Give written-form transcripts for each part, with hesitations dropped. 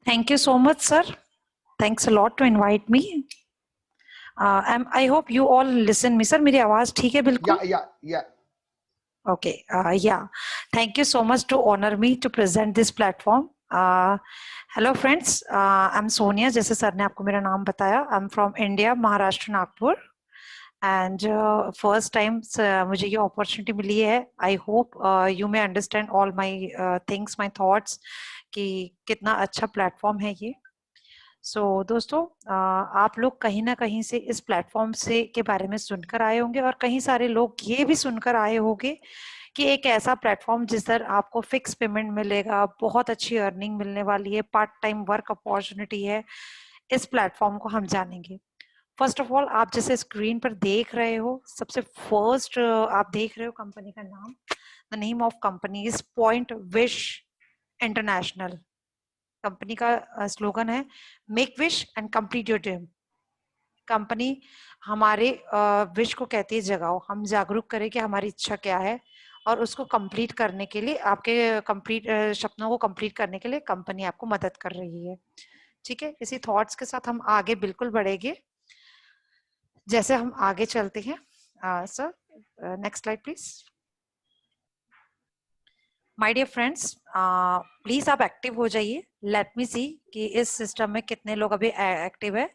Thank you so much, sir. Thanks a lot to invite me. I hope you all listen me, sir. मेरी आवाज ठीक है बिल्कुल? Yeah. Okay. Yeah. Thank you so much to honor me to present this platform. Hello friends. I'm Sonia. जैसे sir ने आपको मेरा नाम बताया. I'm from India, Maharashtra, Nagpur. And first time मुझे ये opportunity मिली है. I hope you may understand all my things, my thoughts कि कितना अच्छा platform है ये. दोस्तों आप लोग कहीं ना कहीं से इस प्लेटफॉर्म से के बारे में सुनकर आए होंगे और कहीं सारे लोग ये भी सुनकर आए होंगे कि एक ऐसा प्लेटफॉर्म जिस पर आपको फिक्स पेमेंट मिलेगा, बहुत अच्छी अर्निंग मिलने वाली है, पार्ट टाइम वर्क अपॉर्चुनिटी है। इस प्लेटफॉर्म को हम जानेंगे। फर्स्ट ऑफ ऑल, आप जैसे स्क्रीन पर देख रहे हो, सबसे फर्स्ट आप देख रहे हो कंपनी का नाम। The name of company is point wish international. Company का स्लोगन है make wish and complete your dream. Company हमारे विश को कहती है जगाओ, हम जागरूक करें कि हमारी इच्छा क्या है और उसको कंप्लीट करने के लिए, आपके कंप्लीट सपनों को कंप्लीट करने के लिए कंपनी आपको मदद कर रही है। ठीक है, इसी थॉट्स के साथ हम आगे बिल्कुल बढ़ेंगे। जैसे हम आगे चलते हैं, sir next slide please. My dear friends, please आप एक्टिव हो जाइए। लेट मी सी कि इस सिस्टम में कितने लोग अभी एक्टिव है।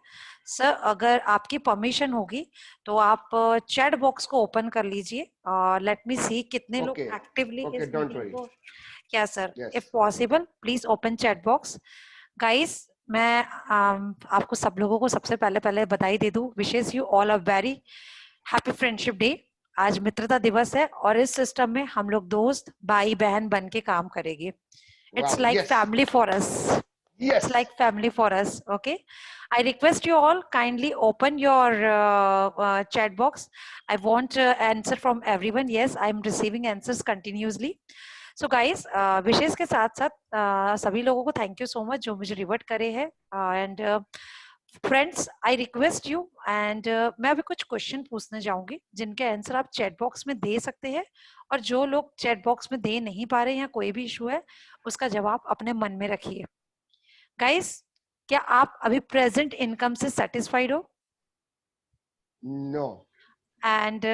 सर अगर आपकी परमिशन होगी तो आप चैट बॉक्स को ओपन कर लीजिए। लेट मी सी कितने लोग एक्टिवली इस मीटिंग को। क्या sir, if possible please open chat box. Guys, मैं आपको सब लोगों को सबसे पहले बधाई दे दूं। Wishes you all a very happy friendship day. आज मित्रता दिवस है और इस सिस्टम में हम लोग दोस्त भाई बहन बन के काम करेंगे। It's like family for us. It's like family for us. Okay, I request you all kindly open your chat box. I want answer from everyone. Yes, I'm receiving answers continuously. So guys, विशेष के साथ साथ सभी लोगों को thank you so much जो मुझे revert करे है। And friends, I request you and मैं अभी कुछ क्वेश्चन पूछने जाऊंगी जिनके आंसर आप चैट बॉक्स में दे सकते हैं, और जो लोग चैट बॉक्स में दे नहीं पा रहे हैं या कोई भी इशू है उसका जवाब अपने मन में रखिए। गाइस, क्या आप अभी प्रेजेंट इनकम से सेटिस्फाइड हो? नो। एंड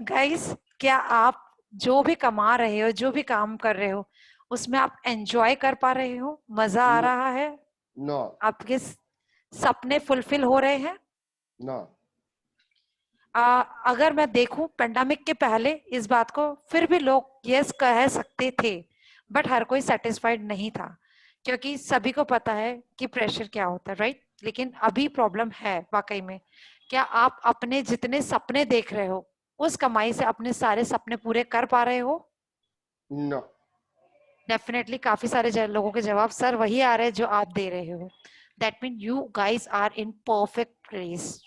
गाइस, क्या आप जो भी कमा रहे हो, जो भी काम कर रहे हो, उसमें आप एंजॉय कर पा रहे हो? मजा आ रहा है? नो। आपके सपने फुलफिल हो रहे हैं? नो। अगर मैं देखूं पेंडेमिक के पहले इस बात को फिर भी लोग यस कह सकते थे, बट हर कोई सेटिस्फाइड नहीं था क्योंकि सभी को पता है कि प्रेशर क्या होता है, राइट? लेकिन अभी प्रॉब्लम है वाकई में। क्या आप अपने जितने सपने देख रहे हो उस कमाई से अपने सारे सपने पूरे कर पा रहे हो? नो। डेफिनेटली काफी सारे लोगों के जवाब सर वही आ रहे हैं जो आप दे रहे हो। That mean you guys are in perfect place.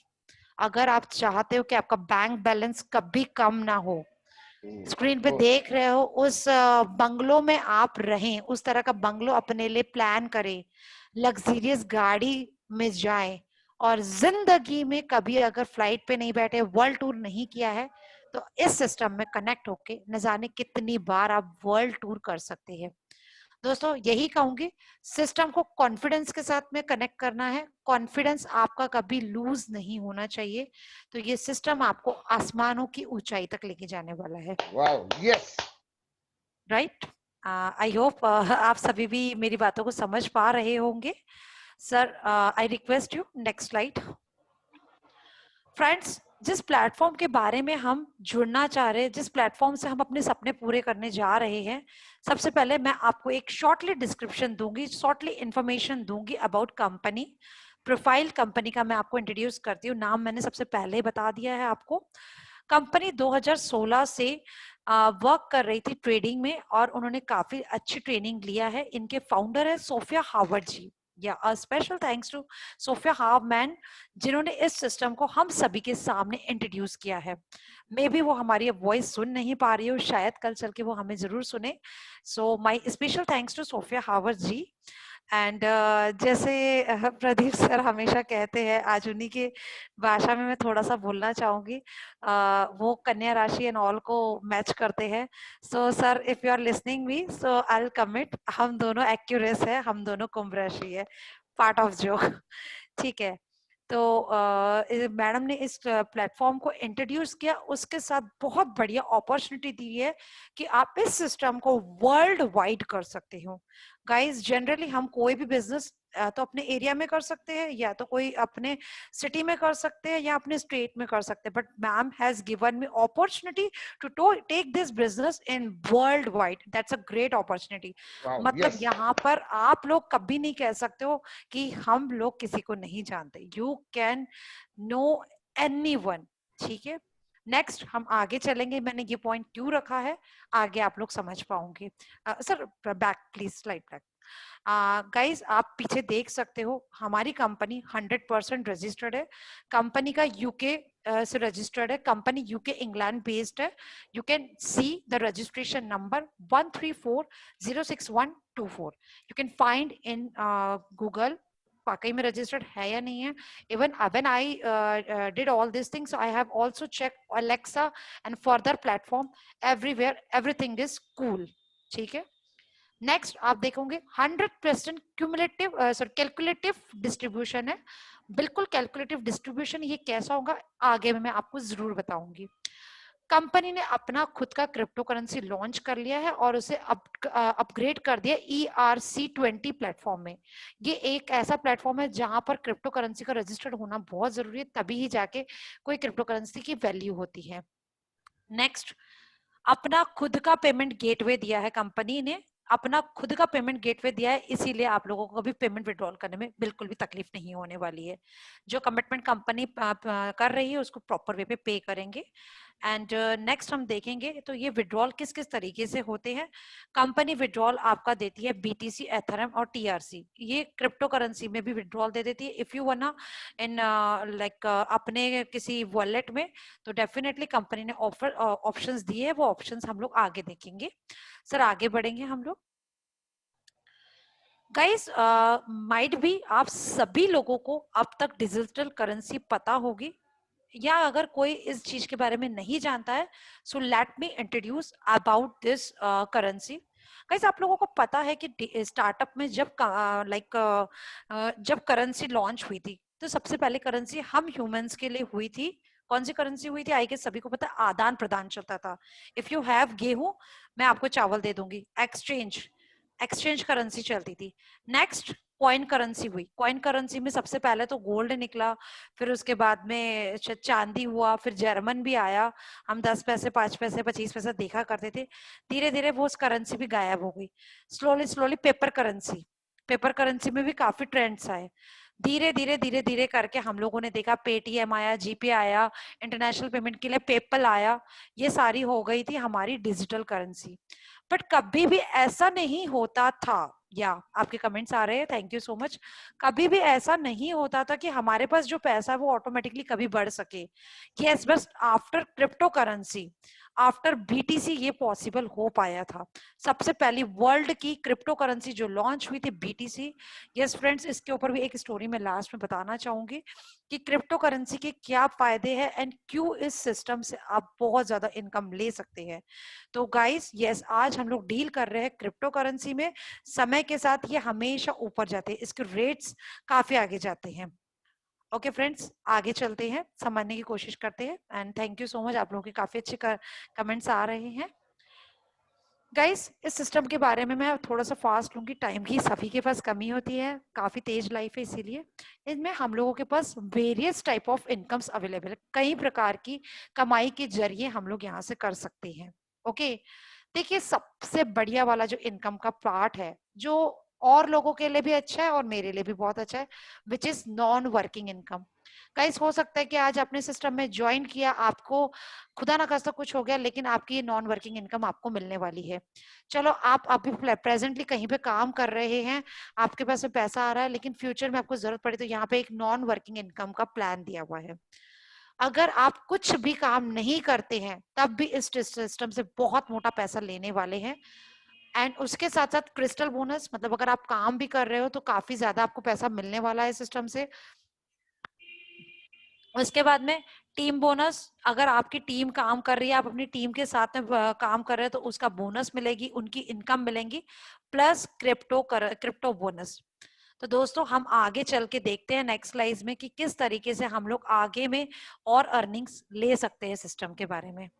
अगर आप चाहते हो कि आपका बैंक बैलेंस कभी कम ना हो, स्क्रीन पे देख रहे हो उस बंगलो में आप रहें, उस तरह का बंगलो अपने लिए प्लान करें, लग्जरियस गाड़ी में जाएं, और जिंदगी में कभी अगर फ्लाइट पे नहीं बैठे, वर्ल्ड टूर नहीं किया है, तो इस सिस्टम में कनेक्ट होके न जाने कितनी बार आप वर्ल्ड टूर कर सकते हैं। दोस्तों यही कहूंगी, सिस्टम को कॉन्फिडेंस के साथ में कनेक्ट करना है। कॉन्फिडेंस आपका कभी लूज नहीं होना चाहिए। तो ये सिस्टम आपको आसमानों की ऊंचाई तक लेके जाने वाला है। Wow, yes, right. I hope आप सभी भी मेरी बातों को समझ पा रहे होंगे। Sir I request you next slide. Friends, जिस प्लेटफॉर्म के बारे में हम जुड़ना चाह रहे हैं, जिस प्लेटफॉर्म से हम अपने सपने पूरे करने जा रहे हैं, सबसे पहले मैं आपको एक शॉर्टली डिस्क्रिप्शन दूंगी, शॉर्टली इंफॉर्मेशन दूंगी अबाउट कंपनी। प्रोफाइल कंपनी का मैं आपको इंट्रोड्यूस करती हूँ। नाम मैंने सबसे पहले ही बता दिया है आपको। कंपनी 2016 से वर्क कर रही थी ट्रेडिंग में और उन्होंने काफी अच्छी ट्रेनिंग लिया है। इनके फाउंडर है सोफिया हार्वर्ड जी। या स्पेशल थैंक्स टू सोफिया हार्वमैन, जिन्होंने इस सिस्टम को हम सभी के सामने इंट्रोड्यूस किया है। मे बी वो हमारी वॉइस सुन नहीं पा रही हो, शायद कल चल के वो हमें जरूर सुने। So my special thanks to Sofia Harvard ji. And जैसे प्रदीप सर हमेशा कहते हैं, आज उन्हीं के भाषा में मैं थोड़ा सा बोलना चाहूंगी। वो कन्या राशि एंड ऑल को मैच करते हैं। So sir, if you are listening me, so I will commit, हम दोनों एक्यूरेस है, हम दोनों कुंभ राशि है, पार्ट ऑफ जोक। ठीक है। तो मैडम ने इस प्लेटफॉर्म को इंट्रोड्यूस किया, उसके साथ बहुत बढ़िया अपॉर्चुनिटी दी है कि आप इस सिस्टम को वर्ल्ड वाइड कर सकते हो। गाइस, जनरली हम कोई भी बिजनेस तो अपने एरिया में कर सकते हैं, या तो कोई अपने सिटी में कर सकते हैं, या अपने स्टेट में कर सकते हैं, but ma'am has given me opportunity to take this business in worldwide. That's a great opportunity. Wow. मतलब Yes. यहाँ पर आप लोग कभी नहीं कह सकते हो कि हम लोग किसी को नहीं जानते। You can no anyone. ठीक है। नेक्स्ट हम आगे चलेंगे, मैंने ये पॉइंट क्यों रखा है आगे आप लोग समझ पाओगे। Sir back please, slide back. Guys, आप पीछे देख सकते हो, हमारी कंपनी 100% रजिस्टर्ड है। कंपनी का यूके से रजिस्टर्ड है, कंपनी यूके इंग्लैंड बेस्ड है। You can see the registration number 1340612 you can find in Google, वाकई में रजिस्टर्ड है या नहीं है। Even when I did all this things, I have also check Alexa and further platform, everywhere everything is cool. ठीक है। Next आप देखोगे 100% क्यूमुलेटिव कैलकुलेटिव डिस्ट्रीब्यूशन है। बिल्कुल कैलकुलेटिव डिस्ट्रीब्यूशन। ये कैसा होगा आगे में मैं आपको जरूर बताऊंगी। कंपनी ने अपना खुद का क्रिप्टो करेंसी लॉन्च कर लिया है और उसे अपग्रेड कर दिया ERC20 प्लेटफॉर्म में। ये एक ऐसा प्लेटफॉर्म है जहां पर क्रिप्टो करेंसी का रजिस्टर्ड होना बहुत जरूरी है, तभी ही जाके कोई क्रिप्टो करेंसी की वैल्यू होती है। नेक्स्ट, अपना खुद का पेमेंट गेटवे दिया है कंपनी ने, अपना खुद का पेमेंट गेटवे दिया है, इसीलिए आप लोगों को कभी पेमेंट विड्रॉल करने में बिल्कुल भी तकलीफ नहीं होने वाली है। जो कमिटमेंट कंपनी कर रही है उसको प्रॉपर वे पे पे करेंगे। एंड नेक्स्ट हम देखेंगे तो ये विड्रॉल किस किस तरीके से होते हैं। कंपनी विड्रॉल आपका देती है BTC, एथेरियम और TRC। ये क्रिप्टो करेंसी में भी विड्रॉल दे देती है। If you wanna in like अपने किसी वॉलेट में, तो डेफिनेटली कंपनी ने ऑप्शंस दिए हैं, वो ऑप्शंस हम लोग आगे देखेंगे। सर आगे बढ़ेंगे हम लोग। गाइस, माइट भी आप सभी लोगों को अब तक डिजिटल करेंसी पता होगी, या अगर कोई इस चीज के बारे में नहीं जानता है, so let me introduce about this currency. Guys, आप लोगों को पता है कि स्टार्टअप में जब जब करेंसी लॉन्च हुई थी, तो सबसे पहले करेंसी हम ह्यूमंस के लिए हुई थी। कौन सी करेंसी हुई थी? आई गेस सभी को पता है, आदान प्रदान चलता था। इफ यू हैव गेहूं, मैं आपको चावल दे दूंगी। एक्सचेंज, एक्सचेंज करेंसी चलती थी। नेक्स्ट कॉइन करेंसी हुई। कॉइन करेंसी में सबसे पहले तो गोल्ड निकला, फिर उसके बाद में चांदी हुआ, फिर जर्मन भी आया। हम 10 पैसे, 5 पैसे, 25 पैसे देखा करते थे। धीरे धीरे वो करेंसी भी गायब हो गई। Slowly slowly paper currency, paper currency में भी काफी ट्रेंड्स आए। धीरे धीरे धीरे धीरे करके हम लोगों ने देखा पेटीएम आया, जीपे आया, इंटरनेशनल पेमेंट के लिए पेपल आया। ये सारी हो गई थी हमारी डिजिटल करेंसी। बट कभी भी ऐसा नहीं होता था, या आपके कमेंट्स आ रहे हैं, थैंक यू सो मच। कभी भी ऐसा नहीं होता था कि हमारे पास जो पैसा है वो ऑटोमेटिकली कभी बढ़ सके। यस, बस after crypto currency, after BTC ये पॉसिबल हो पाया था। सबसे पहली वर्ल्ड की क्रिप्टो करेंसी जो लॉन्च हुई थी, BTC। यस फ्रेंड्स, इसके ऊपर भी एक स्टोरी मैं लास्ट में बताना चाहूंगी कि क्रिप्टो करेंसी के क्या फायदे हैं एंड क्यों इस सिस्टम से आप बहुत ज्यादा इनकम ले सकते हैं। तो गाइस, यस, आज हम लोग डील कर रहे हैं क्रिप्टो करेंसी में। समय के साथ ये हमेशा ऊपर जाते हैं, इसके रेट्स काफी आगे जाते हैं। ओके फ्रेंड्स, आगे चलते हैं, समझने की कोशिश करते हैं। And thank you so much, आप लोगों के काफी अच्छे कमेंट्स आ रहे हैं। गाइस, इस सिस्टम के बारे में मैं थोड़ा सा फास्ट लूंगी, टाइम की सभी के पास कमी होती है, काफी तेज लाइफ है, इसीलिए इनमें हम लोगों के पास various type of incomes available है। कई प्रकार की कमाई के जरिए हम लोग यहाँ से कर सकते हैं। ओके, देखिए सबसे बढ़िया वाला जो इनकम का पार्ट है, जो और लोगों के लिए भी अच्छा है और मेरे लिए भी बहुत अच्छा है, which is non working income. Guys, हो सकता है कि आज आपने सिस्टम में ज्वाइन किया, आपको खुदा ना खास्ता कुछ हो गया, लेकिन आपकी ये नॉन वर्किंग इनकम आपको मिलने वाली है। चलो, आप अभी प्रेजेंटली कहीं पे काम कर रहे हैं, आपके पास में पैसा आ रहा है, लेकिन फ्यूचर में आपको जरूरत पड़ी तो यहाँ पे एक नॉन वर्किंग इनकम का प्लान दिया हुआ है। अगर आप कुछ भी काम नहीं करते हैं, तब भी इस सिस्टम से बहुत मोटा पैसा लेने वाले हैं। एंड उसके साथ साथ क्रिस्टल बोनस, मतलब अगर आप काम भी कर रहे हो तो काफी ज्यादा आपको पैसा मिलने वाला है सिस्टम से। उसके बाद में टीम बोनस, अगर आपकी टीम काम कर रही है, आप अपनी टीम के साथ में काम कर रहे हैं तो उसका बोनस मिलेगी, उनकी इनकम मिलेंगी, प्लस क्रिप्टो बोनस। तो दोस्तों हम आगे चल के देखते हैं नेक्स्ट स्लाइड में कि किस तरीके से हम लोग आगे में और अर्निंग्स ले सकते हैं सिस्टम के बारे में।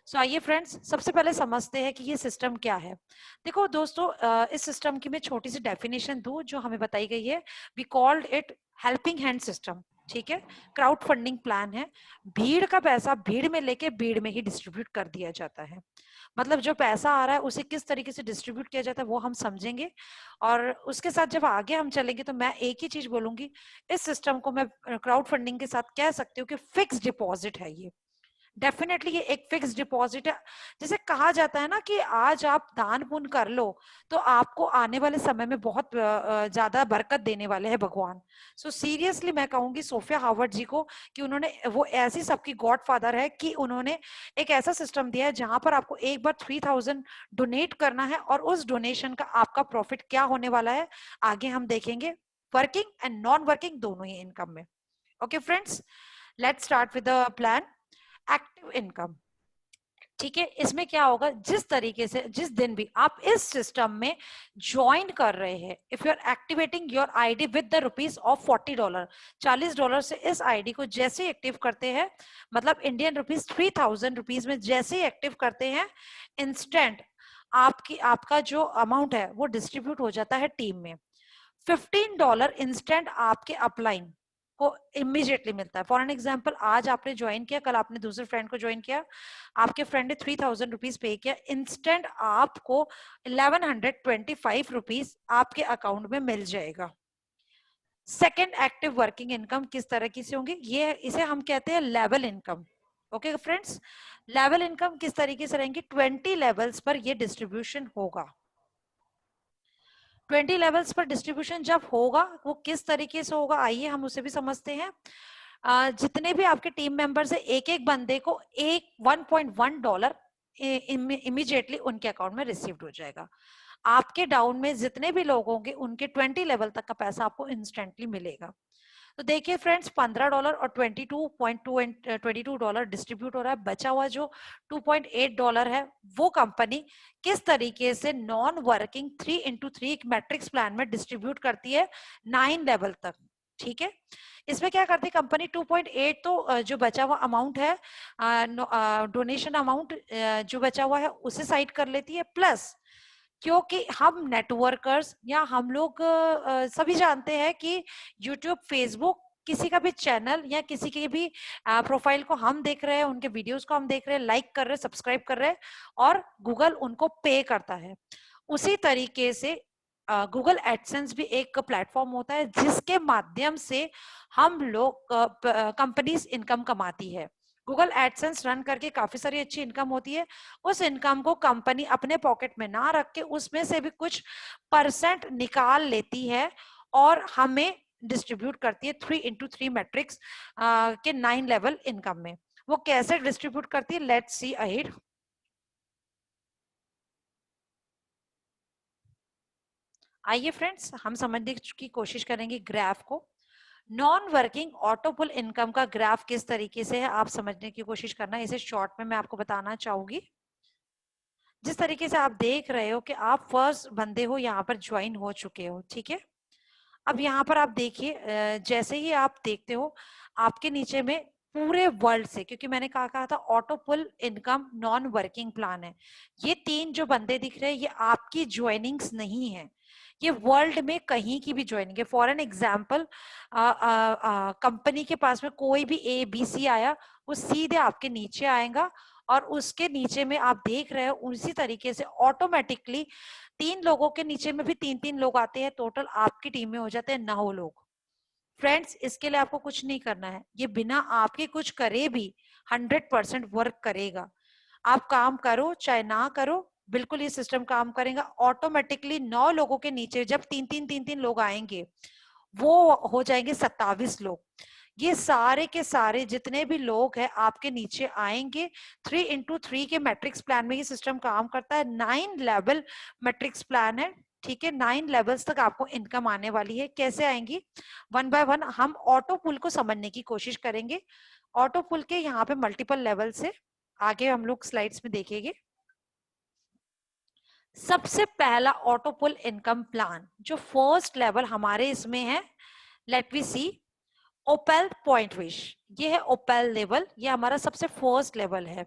सो आइए फ्रेंड्स, सबसे पहले समझते हैं कि ये सिस्टम क्या है। देखो दोस्तों, इस सिस्टम की मैं छोटी सी डेफिनेशन दूं जो हमें बताई गई है। We called it helping hand system. ठीक है, क्राउड फंडिंग प्लान है। भीड़ का पैसा भीड़ में लेके भीड़ में ही डिस्ट्रीब्यूट कर दिया जाता है। मतलब जो पैसा आ रहा है उसे किस तरीके से डिस्ट्रीब्यूट किया जाता है वो हम समझेंगे। और उसके साथ जब आगे हम चलेंगे तो मैं एक ही चीज बोलूंगी, इस सिस्टम को मैं क्राउड फंडिंग के साथ कह सकती हूँ कि फिक्स डिपॉजिट है ये। डेफिनेटली ये एक फिक्स डिपॉजिट है। जैसे कहा जाता है ना कि आज आप दान पुण्य कर लो तो आपको आने वाले समय में बहुत ज्यादा बरकत देने वाले हैं भगवान। सो सीरियसली मैं कहूंगी सोफिया हार्वर्ड जी को कि उन्होंने वो ऐसी सबकी गॉडफादर है कि उन्होंने एक ऐसा सिस्टम दिया है जहां पर आपको एक बार 3000 डोनेट करना है और उस डोनेशन का आपका प्रॉफिट क्या होने वाला है आगे हम देखेंगे, वर्किंग एंड नॉन वर्किंग दोनों ही इनकम में। Okay friends, let's start with the plan. Active income, ठीक है, इसमें क्या होगा, जिस तरीके से जिस दिन भी आप इस सिस्टम में ज्वाइन कर रहे हैं, if you are activating your ID with the rupees of $40, $40 से इस आईडी को जैसे ही एक्टिव करते हैं, मतलब इंडियन रुपीज 3000 रुपीज में जैसे ही एक्टिव करते हैं, इंस्टेंट आपका जो अमाउंट है वो डिस्ट्रीब्यूट हो जाता है टीम में। $15 इंस्टेंट आपके अपलाइन को इमीडिएटली मिलता है। फॉर एन एग्जाम्पल, आज आपने ज्वाइन किया, कल आपने दूसरे फ्रेंड को ज्वाइन किया, आपके फ्रेंड ने 3000 रुपीज पे किया, इंस्टेंट आपको 1125 रुपीज आपके अकाउंट में मिल जाएगा। सेकेंड एक्टिव वर्किंग इनकम किस तरह की से होंगी, ये इसे हम कहते हैं level income. Okay friends, level income किस तरीके से रहेंगी, 20 लेवल्स पर ये डिस्ट्रीब्यूशन होगा। 20 लेवल्स पर डिस्ट्रीब्यूशन जब होगा वो किस तरीके से होगा, आइए हम उसे भी समझते हैं। जितने भी आपके टीम मेंबर्स है, एक एक बंदे को एक $1.1 इमीडिएटली उनके अकाउंट में रिसीव्ड हो जाएगा। आपके डाउन में जितने भी लोग होंगे उनके 20 लेवल तक का पैसा आपको इंस्टेंटली मिलेगा। तो देखिए फ्रेंड्स, $15 और $22 डिस्ट्रीब्यूट हो रहा है। बचा हुआ जो $2.8 है वो कंपनी किस तरीके से non working 3x3 matrix plan में डिस्ट्रीब्यूट करती है 9 लेवल तक। ठीक है, इसमें क्या करती है कंपनी, 2.8 तो जो बचा हुआ अमाउंट है, डोनेशन अमाउंट जो बचा हुआ है उसे साइड कर लेती है, प्लस क्योंकि हम नेटवर्कर्स या हम लोग सभी जानते हैं कि यूट्यूब, फेसबुक, किसी का भी चैनल या किसी की भी प्रोफाइल को हम देख रहे हैं, उनके वीडियोस को हम देख रहे हैं, लाइक कर रहे हैं, सब्सक्राइब कर रहे हैं, और गूगल उनको पे करता है। उसी तरीके से गूगल एडसेंस भी एक प्लेटफॉर्म होता है जिसके माध्यम से हम लोग कंपनीज इनकम कमाती है। गूगल एडसेंस रन करके काफी सारी अच्छी इनकम होती है। उस इनकम को कंपनी अपने पॉकेट में ना रख के उसमें से भी कुछ परसेंट निकाल लेती है और हमें डिस्ट्रीब्यूट करती है 3x3 मैट्रिक्स के 9 लेवल इनकम में। वो कैसे डिस्ट्रीब्यूट करती है, लेट्स सी अहेड। आइए फ्रेंड्स, हम समझने की कोशिश करेंगे ग्राफ को। नॉन वर्किंग ऑटोपुल इनकम का ग्राफ किस तरीके से है आप समझने की कोशिश करना, इसे शॉर्ट में मैं आपको बताना चाहूंगी। जिस तरीके से आप देख रहे हो कि आप फर्स्ट बंदे हो, यहाँ पर ज्वाइन हो चुके हो, ठीक है। अब यहाँ पर आप देखिए, जैसे ही आप देखते हो आपके नीचे में पूरे वर्ल्ड से, क्योंकि मैंने कहा था auto pool income non working plan है, ये 3 जो बंदे दिख रहे हैं ये आपकी ज्वाइनिंग्स नहीं है, ये वर्ल्ड में कहीं की भी ज्वाइनिंग है। फॉर एन एग्जाम्पल, कंपनी के पास में कोई भी ABC आया, वो सीधे आपके नीचे आएगा और उसके नीचे में आप देख रहे हो उसी तरीके से ऑटोमेटिकली 3 लोगों के नीचे में भी 3-3 लोग आते हैं, टोटल आपकी टीम में हो जाते हैं 9 लोग। फ्रेंड्स, इसके लिए आपको कुछ नहीं करना है, ये बिना आपके कुछ करे भी 100% वर्क करेगा। आप काम करो चाहे ना करो, बिल्कुल ये सिस्टम काम करेगा ऑटोमेटिकली। 9 लोगों के नीचे जब 3-3 लोग आएंगे वो हो जाएंगे 27 लोग। ये सारे के सारे जितने भी लोग हैं आपके नीचे आएंगे। 3x3 के मैट्रिक्स प्लान में ये सिस्टम काम करता है। 9 लेवल मैट्रिक्स प्लान है, ठीक है। 9 लेवल्स तक आपको इनकम आने वाली है। कैसे आएंगी, वन बाय वन हम ऑटो पुल को समझने की कोशिश करेंगे। ऑटो पुल के यहाँ पे मल्टीपल लेवल से आगे हम लोग स्लाइड्स में देखेंगे। सबसे पहला ऑटो पुल इनकम प्लान जो फर्स्ट लेवल हमारे इसमें है, let we see, opal point wish. ये है ओपेल लेवल, ये हमारा सबसे फर्स्ट लेवल है।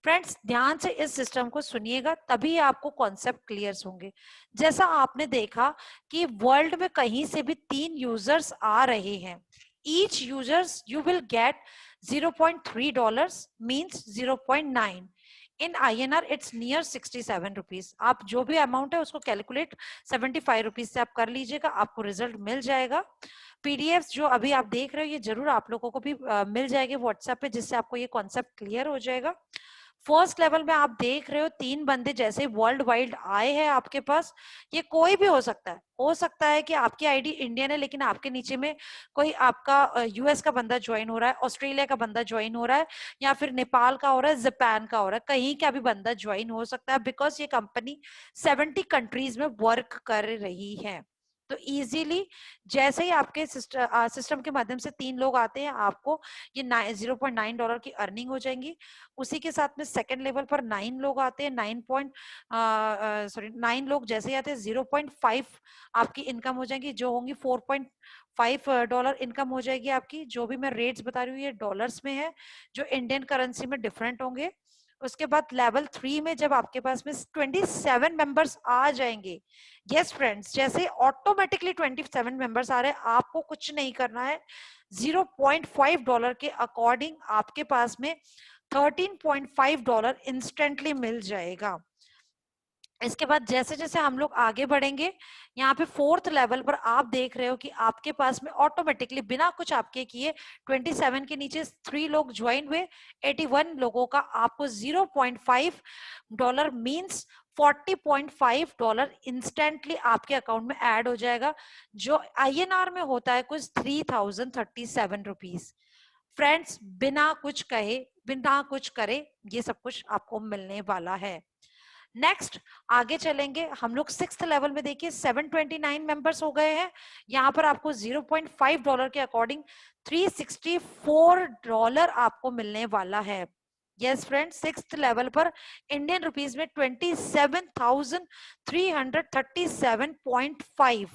फ्रेंड्स ध्यान से इस सिस्टम को सुनिएगा, तभी आपको कॉन्सेप्ट क्लियर होंगे। जैसा आपने देखा कि वर्ल्ड में कहीं से भी 3 यूजर्स आ रहे हैं, each users you will gate $0.3 means 0.9। In INR it's near 67 rupees. आप जो भी अमाउंट है उसको कैलकुलेट 75 रुपीज से आप कर लीजिएगा, आपको रिजल्ट मिल जाएगा। पीडीएफ जो अभी आप देख रहे हो ये जरूर आप लोगों को भी मिल जाएगी व्हाट्सएप पे, जिससे आपको ये कॉन्सेप्ट क्लियर हो जाएगा। फर्स्ट लेवल में आप देख रहे हो 3 बंदे जैसे वर्ल्ड वाइड आए हैं आपके पास। ये कोई भी हो सकता है कि आपकी आईडी इंडियन है लेकिन आपके नीचे में कोई आपका यूएस का बंदा ज्वाइन हो रहा है, ऑस्ट्रेलिया का बंदा ज्वाइन हो रहा है, या फिर नेपाल का हो रहा है, जापान का हो रहा है, कहीं का भी बंदा ज्वाइन हो सकता है। बिकॉज ये कंपनी 70 कंट्रीज में वर्क कर रही है। तो इजीली जैसे ही आपके सिस्टम के माध्यम से 3 लोग आते हैं, आपको ये $0.9 की अर्निंग हो जाएंगी। उसी के साथ में सेकंड लेवल पर 9 लोग आते हैं, 9 लोग जैसे ही आते हैं 0.5 आपकी इनकम हो जाएगी, जो होंगी $4.5 इनकम हो जाएगी आपकी। जो भी मैं रेट्स बता रही हूँ ये डॉलर्स में है, जो इंडियन करेंसी में डिफरेंट होंगे। उसके बाद लेवल 3 में जब आपके पास में 27 मेंबर्स आ जाएंगे, यस फ्रेंड्स, जैसे ऑटोमेटिकली 27 मेंबर्स आ रहे हैं, आपको कुछ नहीं करना है। $0.5 के अकॉर्डिंग आपके पास में $13.5 इंस्टेंटली मिल जाएगा। इसके बाद जैसे जैसे हम लोग आगे बढ़ेंगे, यहाँ पे 4th लेवल पर आप देख रहे हो कि आपके पास में ऑटोमेटिकली बिना कुछ आपके किए 27 के नीचे 3 लोग ज्वाइन हुए, 81 लोगों का आपको $0.5 मींस $40.5 इंस्टेंटली आपके अकाउंट में ऐड हो जाएगा, जो INR में होता है कुछ 3037 रुपीज। फ्रेंड्स बिना कुछ कहे, बिना कुछ करे ये सब कुछ आपको मिलने वाला है। नेक्स्ट आगे चलेंगे हम लोग 6th लेवल में। देखिए 729 मेंबर्स हो गए हैं। यहाँ पर आपको $0.5 के अकॉर्डिंग $364 आपको मिलने वाला है। यस फ्रेंड्स 6th लेवल पर इंडियन रुपीज में 27,337.5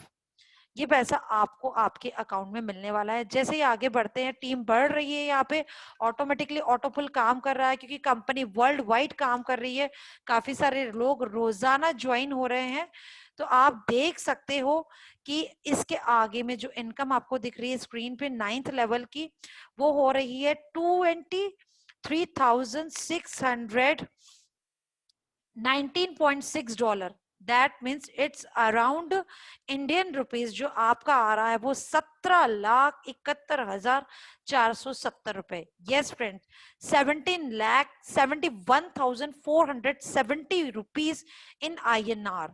ये पैसा आपको आपके अकाउंट में मिलने वाला है। जैसे ही आगे बढ़ते हैं, टीम बढ़ रही है, यहाँ पे ऑटोमेटिकली ऑटोपुल काम कर रहा है क्योंकि कंपनी वर्ल्ड वाइड काम कर रही है, काफी सारे लोग रोजाना ज्वाइन हो रहे हैं। तो आप देख सकते हो कि इसके आगे में जो इनकम आपको दिख रही है स्क्रीन पे 9th लेवल की, वो हो रही है $23,619.6। That means it's around Indian rupees जो आपका आ रहा है वो 17,71,470 रुपए। Yes friend 17,71,470 rupees in INR।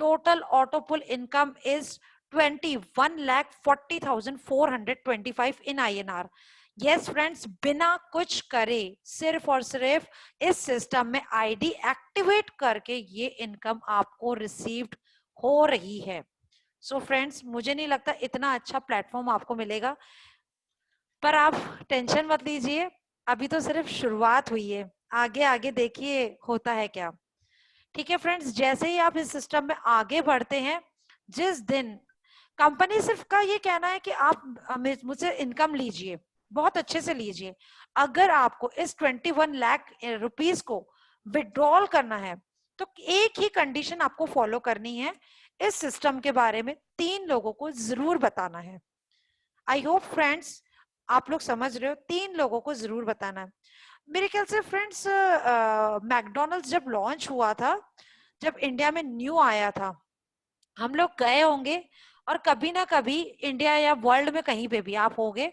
Total ऑटोपुल income is 21,40,425 in INR। Yes friends बिना कुछ करे, सिर्फ और सिर्फ इस सिस्टम में आईडी एक्टिवेट करके ये इनकम आपको रिसीव्ड हो रही है। सो फ्रेंड्स मुझे नहीं लगता इतना अच्छा प्लेटफॉर्म आपको मिलेगा, पर आप टेंशन मत लीजिए, अभी तो सिर्फ शुरुआत हुई है, आगे आगे देखिए होता है क्या। ठीक है फ्रेंड्स, जैसे ही आप इस सिस्टम में आगे बढ़ते हैं, जिस दिन कंपनी सिर्फ का ये कहना है कि आप मुझसे इनकम लीजिए, बहुत अच्छे से लीजिए। अगर आपको इस 21 लाख रुपीस को विड्रॉल करना है तो एक ही कंडीशन आपको फॉलो करनी है, इस सिस्टम के बारे में 3 लोगों को जरूर बताना है। आई होप फ्रेंड्स आप लोग समझ रहे हो, 3 लोगों को जरूर बताना है। मेरे ख्याल से फ्रेंड्स मैकडोनल्ड्स जब लॉन्च हुआ था, जब इंडिया में न्यू आया था, हम लोग गए होंगे और कभी ना कभी इंडिया या वर्ल्ड में कहीं पे भी आप होगे,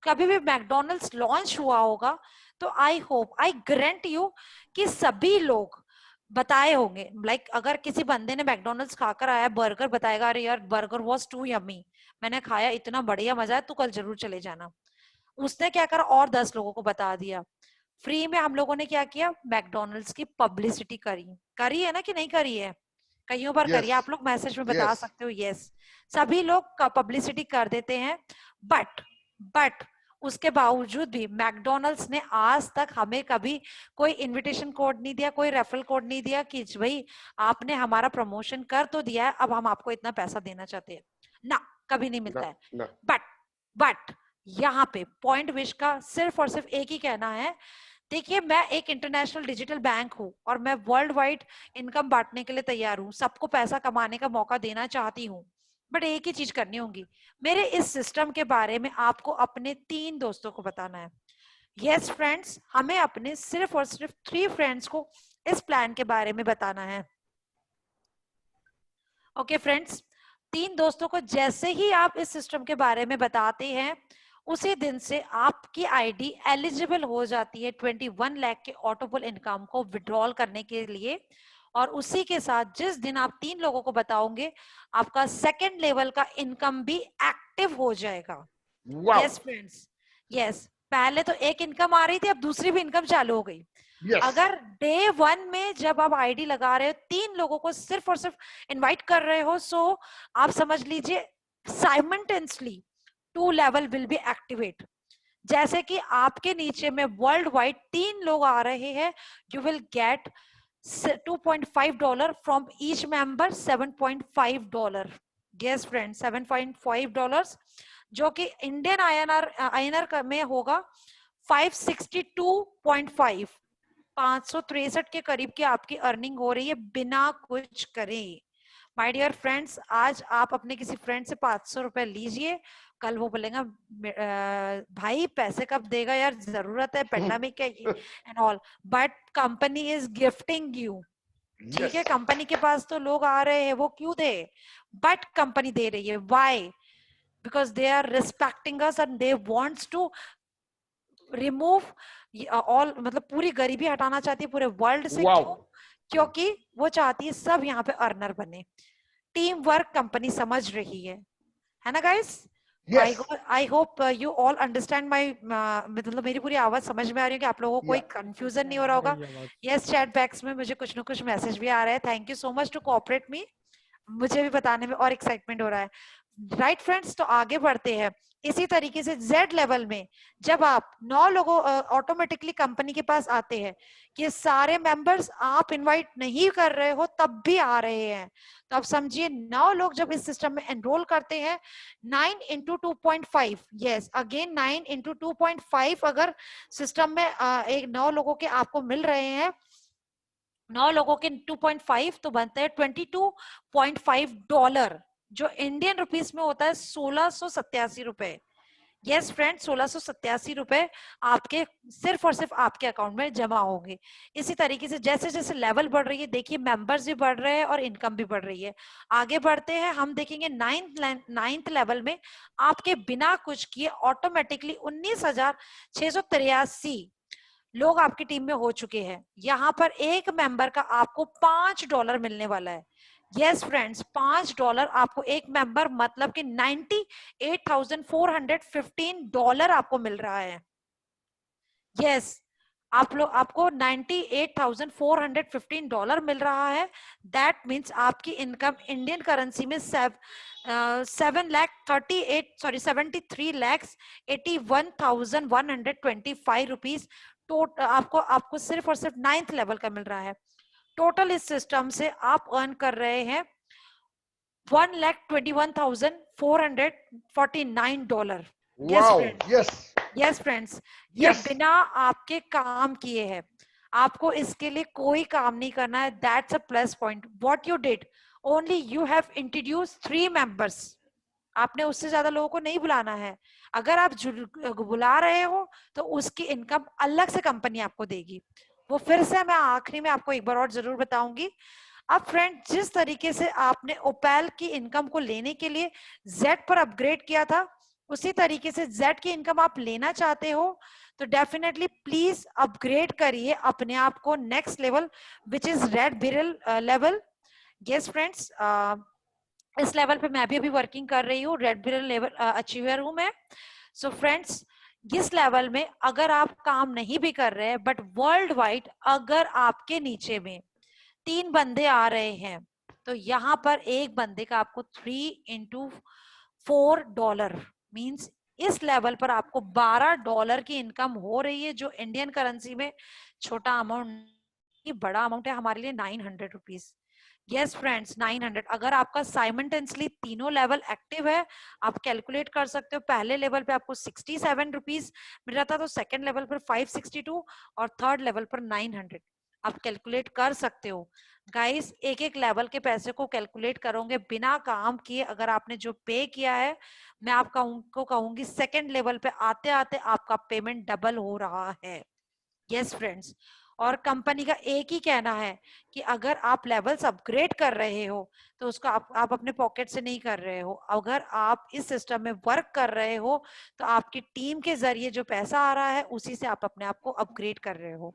कभी भी मैकडोनल्ड्स लॉन्च हुआ होगा, तो I hope, I guarantee you कि सभी लोग बताए होंगे। लाइक अगर किसी बंदे ने मैकडोनल्ड्स खाकर आया, बर्गर बताएगा, अरे यार बर्गर वाज टू यम्मी, मैंने खाया, इतना बढ़िया मजा है, तू कल जरूर चले जाना। उसने क्या करा और 10 लोगों को बता दिया। फ्री में हम लोगों ने क्या किया, मैकडोनल्ड्स की पब्लिसिटी करी। करी है ना कि नहीं करी है? कईयों बार करिए, आप Yes. लोग मैसेज में बता Yes. सकते हो यस। सभी लोग पब्लिसिटी कर देते हैं, बट उसके बावजूद भी मैकडोनल्ड्स ने आज तक हमें कभी कोई इनविटेशन कोड नहीं दिया, कोई रेफरल कोड नहीं दिया कि भाई आपने हमारा प्रमोशन कर तो दिया है, अब हम आपको इतना पैसा देना चाहते हैं ना, कभी नहीं मिलता No. है। No. बट यहाँ पे पॉइंट विश का सिर्फ और सिर्फ एक ही कहना है, देखिए मैं एक इंटरनेशनल डिजिटल बैंक हूँ और मैं वर्ल्ड वाइड इनकम बांटने के लिए तैयार हूँ, सबको पैसा कमाने का मौका देना चाहती हूँ, बट एक ही चीज करनी होगी, मेरे इस सिस्टम के बारे में आपको अपने 3 दोस्तों को बताना है। यस फ्रेंड्स, हमें अपने सिर्फ और सिर्फ 3 फ्रेंड्स को इस प्लान के बारे में बताना है। ओके फ्रेंड्स, 3 दोस्तों को जैसे ही आप इस सिस्टम के बारे में बताते हैं, उसी दिन से आपकी आईडी एलिजिबल हो जाती है 21 लाख के ऑटोपुल इनकम को विड्रॉल करने के लिए। और उसी के साथ जिस दिन आप 3 लोगों को बताओगे, आपका सेकंड लेवल का इनकम भी एक्टिव हो जाएगा। Wow. यस फ्रेंड्स, यस, पहले तो एक इनकम आ रही थी, अब दूसरी भी इनकम चालू हो गई। Yes. अगर डे 1 में जब आप आईडी लगा रहे हो, 3 लोगों को सिर्फ और सिर्फ इनवाइट कर रहे हो, सो आप समझ लीजिए simultaneously 2 level will be activate. जैसे कि आपके नीचे में वर्ल्ड वाइड 3 लोग आ रहे हैं, you will get $2.5 from each member, $7.5। Guess friend, $7.5, जो कि इंडियन आईएनआर में होगा 562.5, 563 के करीब की आपकी अर्निंग हो रही है बिना कुछ करे। माय डियर फ्रेंड्स, आज आप अपने किसी फ्रेंड से 500 रुपए लीजिए, कल वो बोलेगा भाई पैसे कब देगा यार, जरूरत है, पेंडेमिक है and all, but company is gifting you. ठीक है, Yes. कंपनी के पास तो लोग आ रहे हैं, वो क्यों दे, बट कंपनी दे रही है। Why? Because they are respecting us and they wants to remove all, मतलब पूरी गरीबी हटाना चाहती है पूरे वर्ल्ड से। Wow. क्यों? क्योंकि वो चाहती है सब यहाँ पे अर्नर बने। टीम वर्क कंपनी समझ रही है ना guys? Yes. I hope you all understand my, मतलब मेरी पूरी आवाज समझ में आ रही है कि आप लोगों को कोई Yeah. कंफ्यूजन नहीं हो रहा होगा। यस, चैट बैक्स में मुझे कुछ ना कुछ मैसेज भी आ रहा है। Thank you so much to cooperate me, मुझे भी बताने में और एक्साइटमेंट हो रहा है। राइट फ्रेंड्स, तो आगे बढ़ते हैं। इसी तरीके से जेड लेवल में जब आप 9 लोगों ऑटोमेटिकली कंपनी के पास आते हैं कि सारे मेंबर्स आप इनवाइट नहीं कर रहे हो तब भी आ रहे हैं, तो आप समझिए 9 लोग जब इस सिस्टम में एनरोल करते हैं, 9 इंटू 2.5, यस अगेन 9 इंटू 2.5, अगर सिस्टम में एक 9 लोगों के आपको मिल रहे हैं, 9 लोगों के 2.5 तो बनते हैं $22.5, जो इंडियन रुपीस में होता है 1687 रुपए। यस फ्रेंड, 1687 रुपए आपके सिर्फ और सिर्फ आपके अकाउंट में जमा होंगे। इसी तरीके से जैसे जैसे लेवल बढ़ रही है, देखिए मेंबर्स भी बढ़ रहे हैं और इनकम भी बढ़ रही है। आगे बढ़ते हैं, हम देखेंगे नाइन्थ लेवल में आपके बिना कुछ किए ऑटोमेटिकली 19,683 लोग आपकी टीम में हो चुके हैं। यहाँ पर एक मेंबर का आपको $5 मिलने वाला है। यस फ्रेंड्स, $5 आपको एक मेंबर, मतलब कि $98,415 आपको मिल रहा है। यस, आपको $98,415 मिल रहा है। दैट मीन्स आपकी इनकम इंडियन करेंसी में 73,81,125 रुपीज आपको सिर्फ और सिर्फ 9th लेवल का मिल रहा है। टोटल इस सिस्टम से आप अर्न कर रहे हैं $1,21,449। Wow. Yes. यस फ्रेंड्स, ये Yes. बिना आपके काम किए है, आपको इसके लिए कोई काम नहीं करना है। That's a plus point. What you did, only you have introduce 3 members, आपने उससे ज्यादा लोगों को नहीं बुलाना है। अगर आप बुला रहे हो तो उसकी इनकम अलग से कंपनी आपको देगी। वो फिर से मैं आखिरी में आपको एक बार और जरूर बताऊंगी। अब फ्रेंड, जिस तरीके से आपने ओपैल की इनकम को लेने के लिए जेड पर अपग्रेड किया था, उसी तरीके से जेड की इनकम आप लेना चाहते हो तो डेफिनेटली प्लीज अपग्रेड करिए अपने आप को next level, which is red beryl level. Yes friends, इस लेवल पे मैं भी अभी वर्किंग कर रही हूँ, रेड बिरल लेवल अचीवर हूँ मैं। सो फ्रेंड्स, इस लेवल में अगर आप काम नहीं भी कर रहे हैं, बट वर्ल्ड वाइड अगर आपके नीचे में 3 बंदे आ रहे हैं, तो यहाँ पर एक बंदे का आपको 3 into 4 डॉलर मीन्स इस लेवल पर आपको $12 की इनकम हो रही है, जो इंडियन करेंसी में छोटा अमाउंट, बड़ा अमाउंट है हमारे लिए, 900 रुपीज। Yes friends, 900। अगर आपका साइमल्टेनियसली तीनों लेवल एक्टिव है, आप कैलकुलेट कर सकते हो। पहले लेवल पे आपको 67 रुपीज मिल रहा था, तो सेकंड लेवल पर 562 और थर्ड लेवल पर 900। आप कैलकुलेट कर सकते हो गाइस, एक एक लेवल के पैसे को कैलकुलेट करोगे बिना काम किए, अगर आपने जो पे किया है, मैं आपको कहूंगी सेकंड लेवल पे आते आते आपका पेमेंट डबल हो रहा है। यस फ्रेंड्स, और कंपनी का एक ही कहना है कि अगर आप लेवल्स अपग्रेड कर रहे हो तो उसको आप अपने पॉकेट से नहीं कर रहे हो। अगर आप इस सिस्टम में वर्क कर रहे हो तो आपकी टीम के जरिए जो पैसा आ रहा है उसी से आप अपने आप को अपग्रेड कर रहे हो।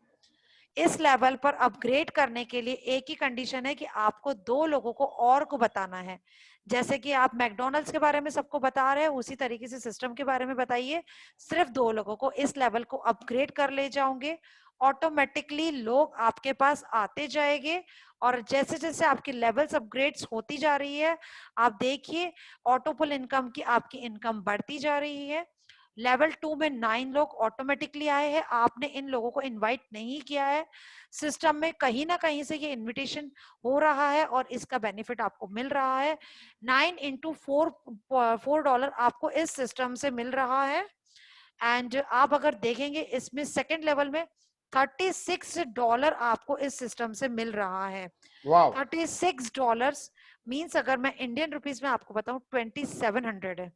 इस लेवल पर अपग्रेड करने के लिए एक ही कंडीशन है कि आपको 2 लोगों को और को बताना है। जैसे कि आप मैकडॉनल्ड्स के बारे में सबको बता रहे हैं, उसी तरीके से सिस्टम के बारे में बताइए। सिर्फ 2 लोगों को इस लेवल को अपग्रेड कर ले जाओगे, ऑटोमेटिकली लोग आपके पास आते जाएंगे। और जैसे जैसे आपकी लेवल्स अपग्रेड्स होती जा रही है, आप देखिए ऑटोपुल इनकम की आपकी इनकम बढ़ती जा रही है। लेवल 2 में 9 लोग ऑटोमेटिकली आए हैं, आपने इन लोगों को इनवाइट नहीं किया है। सिस्टम में कहीं ना कहीं से ये इनविटेशन हो रहा है और इसका बेनिफिट आपको मिल रहा है। 9 into 4 आपको इस सिस्टम से मिल रहा है। एंड आप अगर देखेंगे इसमें सेकेंड लेवल में $36 आपको इस सिस्टम से मिल रहा है। wow. $36 मीन्स अगर मैं इंडियन रुपीज में आपको बताऊं 2700 है।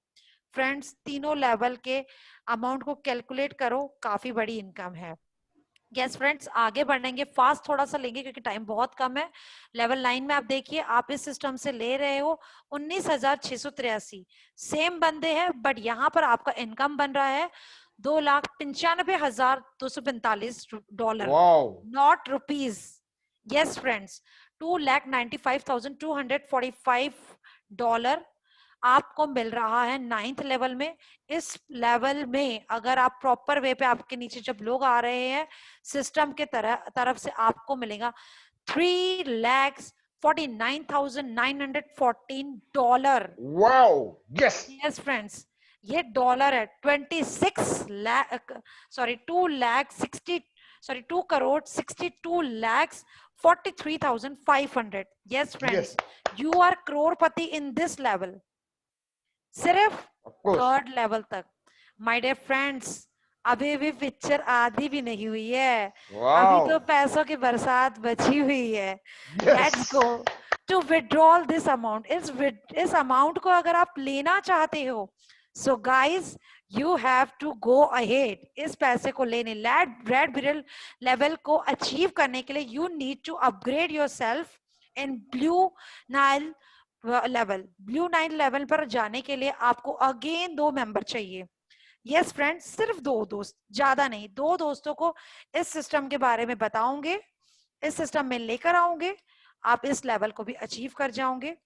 फ्रेंड्स, तीनों लेवल के अमाउंट को कैलकुलेट करो, काफी बड़ी इनकम है। यस फ्रेंड्स, आगे बढ़ेंगे, फास्ट थोड़ा सा लेंगे क्योंकि टाइम बहुत कम है। लेवल 9 में आप देखिए, आप इस सिस्टम से ले रहे हो 19,683। सेम बंदे हैं, बट यहाँ पर आपका इनकम बन रहा है $2,95,245, Wow. Not rupees. Yes friends, $2,95,245 आपको मिल रहा है 9th लेवल में। इस लेवल में अगर आप प्रॉपर वे पे, आपके नीचे जब लोग आ रहे हैं सिस्टम के तरफ से आपको मिलेगा $3,49,914। Wow. Yes. यस फ्रेंड्स, ये डॉलर है। 2 crore 62 lakh yes friends, Yes. You are करोड़पति इन दिस लेवल, सिर्फ Of course. थर्ड लेवल तक। माय डियर फ्रेंड्स, अभी भी पिक्चर आधी भी नहीं हुई है, अभी तो Wow. पैसों की बरसात बची हुई है। Let's Yes. Go to withdrawal this amount. इस अमाउंट को अगर आप लेना चाहते हो, so guys you have to go ahead. इस पैसे को लेने, रेड बिरल लेवल को अचीव करने के लिए you need to upgrade yourself in blue Nile level. Blue Nile level पर जाने के लिए आपको अगेन 2 मेंबर चाहिए। यस फ्रेंड्स, सिर्फ 2 दोस्त, ज्यादा नहीं। 2 दोस्तों को इस सिस्टम के बारे में बताओगे, इस सिस्टम में लेकर आओगे, आप इस लेवल को भी अचीव कर जाओगे।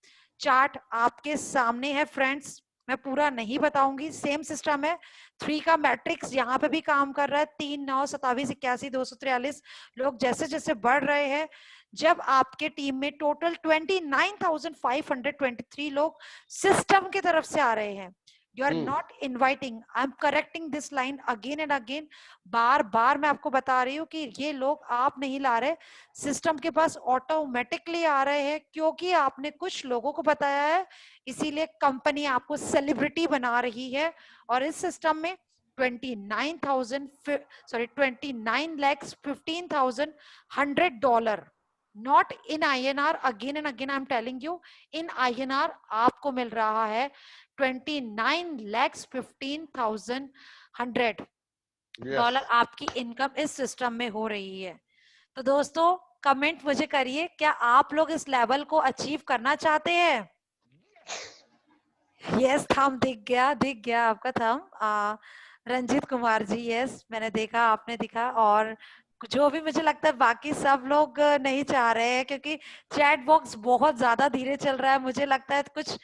चार्ट आपके सामने है फ्रेंड्स, मैं पूरा नहीं बताऊंगी। सेम सिस्टम है, 3 का मैट्रिक्स यहाँ पे भी काम कर रहा है। 3, 9, 27, 81, 243 लोग जैसे जैसे बढ़ रहे हैं। जब आपके टीम में टोटल 29,523 लोग सिस्टम की तरफ से आ रहे हैं, you are not inviting, I am correcting this line again and again. बार बार मैं आपको बता रही हूँ कि ये लोग आप नहीं ला रहे, सिस्टम के पास ऑटोमेटिकली आ रहे हैं, क्योंकि आपने कुछ लोगों को बताया है, इसीलिए कंपनी आपको सेलिब्रिटी बना रही है। और इस सिस्टम में 29,15,100 not in INR, again and again I am telling you, in INR आपको मिल रहा है 29,15,100 डॉलर आपकी इनकम इस सिस्टम में हो रही है। तो दोस्तों कमेंट मुझे करिए, क्या आप लोग इस लेवल को अचीव करना चाहते हैं? यस, थंब दिख गया आपका थंब। रंजीत कुमार जी, यस मैंने देखा, आपने दिखा। और जो भी मुझे लगता है बाकी सब लोग नहीं चाह रहे हैं, क्योंकि चैट बॉक्स बहुत ज्यादा धीरे चल रहा है। मुझे लगता है कुछ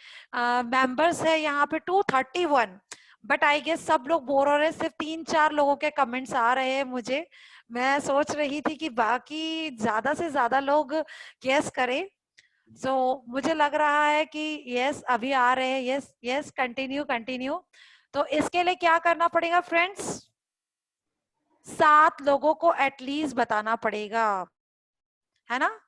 मेंबर्स है यहाँ पे 231, बट आई गेस सब लोग बोर हो रहे हैं, सिर्फ 3-4 लोगों के कमेंट्स आ रहे हैं मुझे। मैं सोच रही थी कि बाकी ज्यादा से ज्यादा लोग गेस करें। सो मुझे लग रहा है कि यस अभी आ रहे हैं। Yes yes, continue continue. तो इसके लिए क्या करना पड़ेगा फ्रेंड्स? 7 लोगों को एटलीस्ट बताना पड़ेगा, है ना?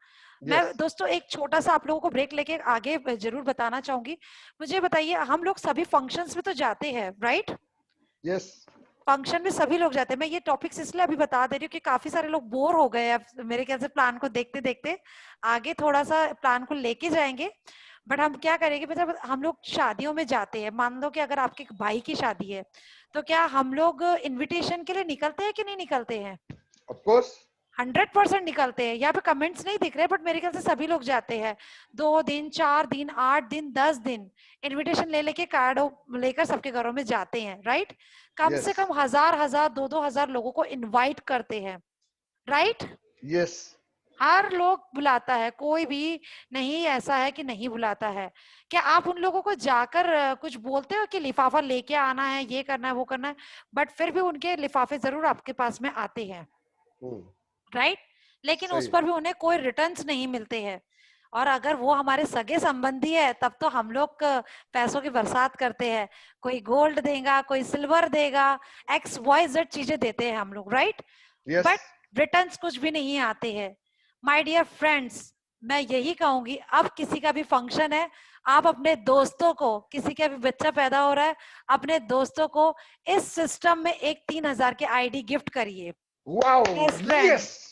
मैं Yes. दोस्तों एक छोटा सा आप लोगों को ब्रेक लेके आगे जरूर बताना चाहूंगी। मुझे बताइए, हम लोग सभी फंक्शंस में तो जाते हैं, राइट? Yes. फंक्शन में सभी लोग जाते हैं। मैं ये टॉपिक्स इसलिए अभी बता दे रही हूँ कि काफी सारे लोग बोर हो गए अब मेरे ख्याल से प्लान को देखते देखते। आगे थोड़ा सा प्लान को लेके जाएंगे। बट हम क्या करेंगे, मतलब हम लोग शादियों में जाते हैं। मान लो कि अगर आपके भाई की शादी है, तो क्या हम लोग इनविटेशन के लिए निकलते हैं कि नहीं निकलते हैं? Of course. 100% निकलते हैं। यहाँ पे कमेंट्स नहीं दिख रहे, बट मेरे ख्याल से सभी लोग जाते हैं। 2 दिन, 4 दिन, 8 दिन, 10 दिन इनविटेशन ले लेके कार्ड लेकर सबके घरों में जाते हैं, राइट? कम से Yes. कम 1000 2-2000 लोगों को इनवाइट करते हैं, राइट? Yes. हर लोग बुलाता है, कोई भी नहीं ऐसा है कि नहीं बुलाता है। क्या आप उन लोगों को जाकर कुछ बोलते हो कि लिफाफा लेके आना है, ये करना है, वो करना है? बट फिर भी उनके लिफाफे जरूर आपके पास में आते हैं, राइट? लेकिन उस सही। पर भी उन्हें कोई रिटर्न्स नहीं मिलते हैं। और अगर वो हमारे सगे संबंधी है, तब तो हम लोग पैसों की बरसात करते हैं। कोई गोल्ड देगा, कोई सिल्वर देगा, XYZ चीजें देते हैं हम लोग, राइट? Yes. बट रिटर्न्स कुछ भी नहीं आते हैं। माय डियर फ्रेंड्स, मैं यही कहूंगी, अब किसी का भी फंक्शन है, आप अपने दोस्तों को, किसी का भी बच्चा पैदा हो रहा है, अपने दोस्तों को इस सिस्टम में एक 3000 के आईडी गिफ्ट करिए। Wow. Best friend, Yes.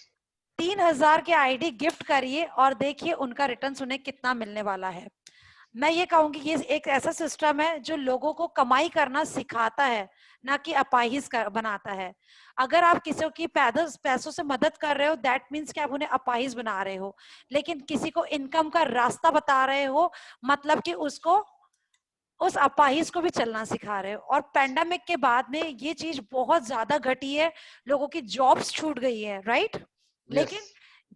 3000 के आईडी गिफ्ट करिए और देखिए उनका रिटर्न उन्हें कितना मिलने वाला है। मैं ये कहूंगी ये एक ऐसा सिस्टम है जो लोगों को कमाई करना सिखाता है, ना कि अपाहिज बनाता है। अगर आप किसी की पैसों से मदद कर रहे हो, दैट मीन्स कि आप उन्हें अपाहिज बना रहे हो। लेकिन किसी को इनकम का रास्ता बता रहे हो, मतलब कि उसको, उस अपाहिज को भी चलना सिखा रहे हो। और पैंडेमिक के बाद में ये चीज बहुत ज्यादा घटी है, लोगों की जॉब्स छूट गई है, राइट? Yes. लेकिन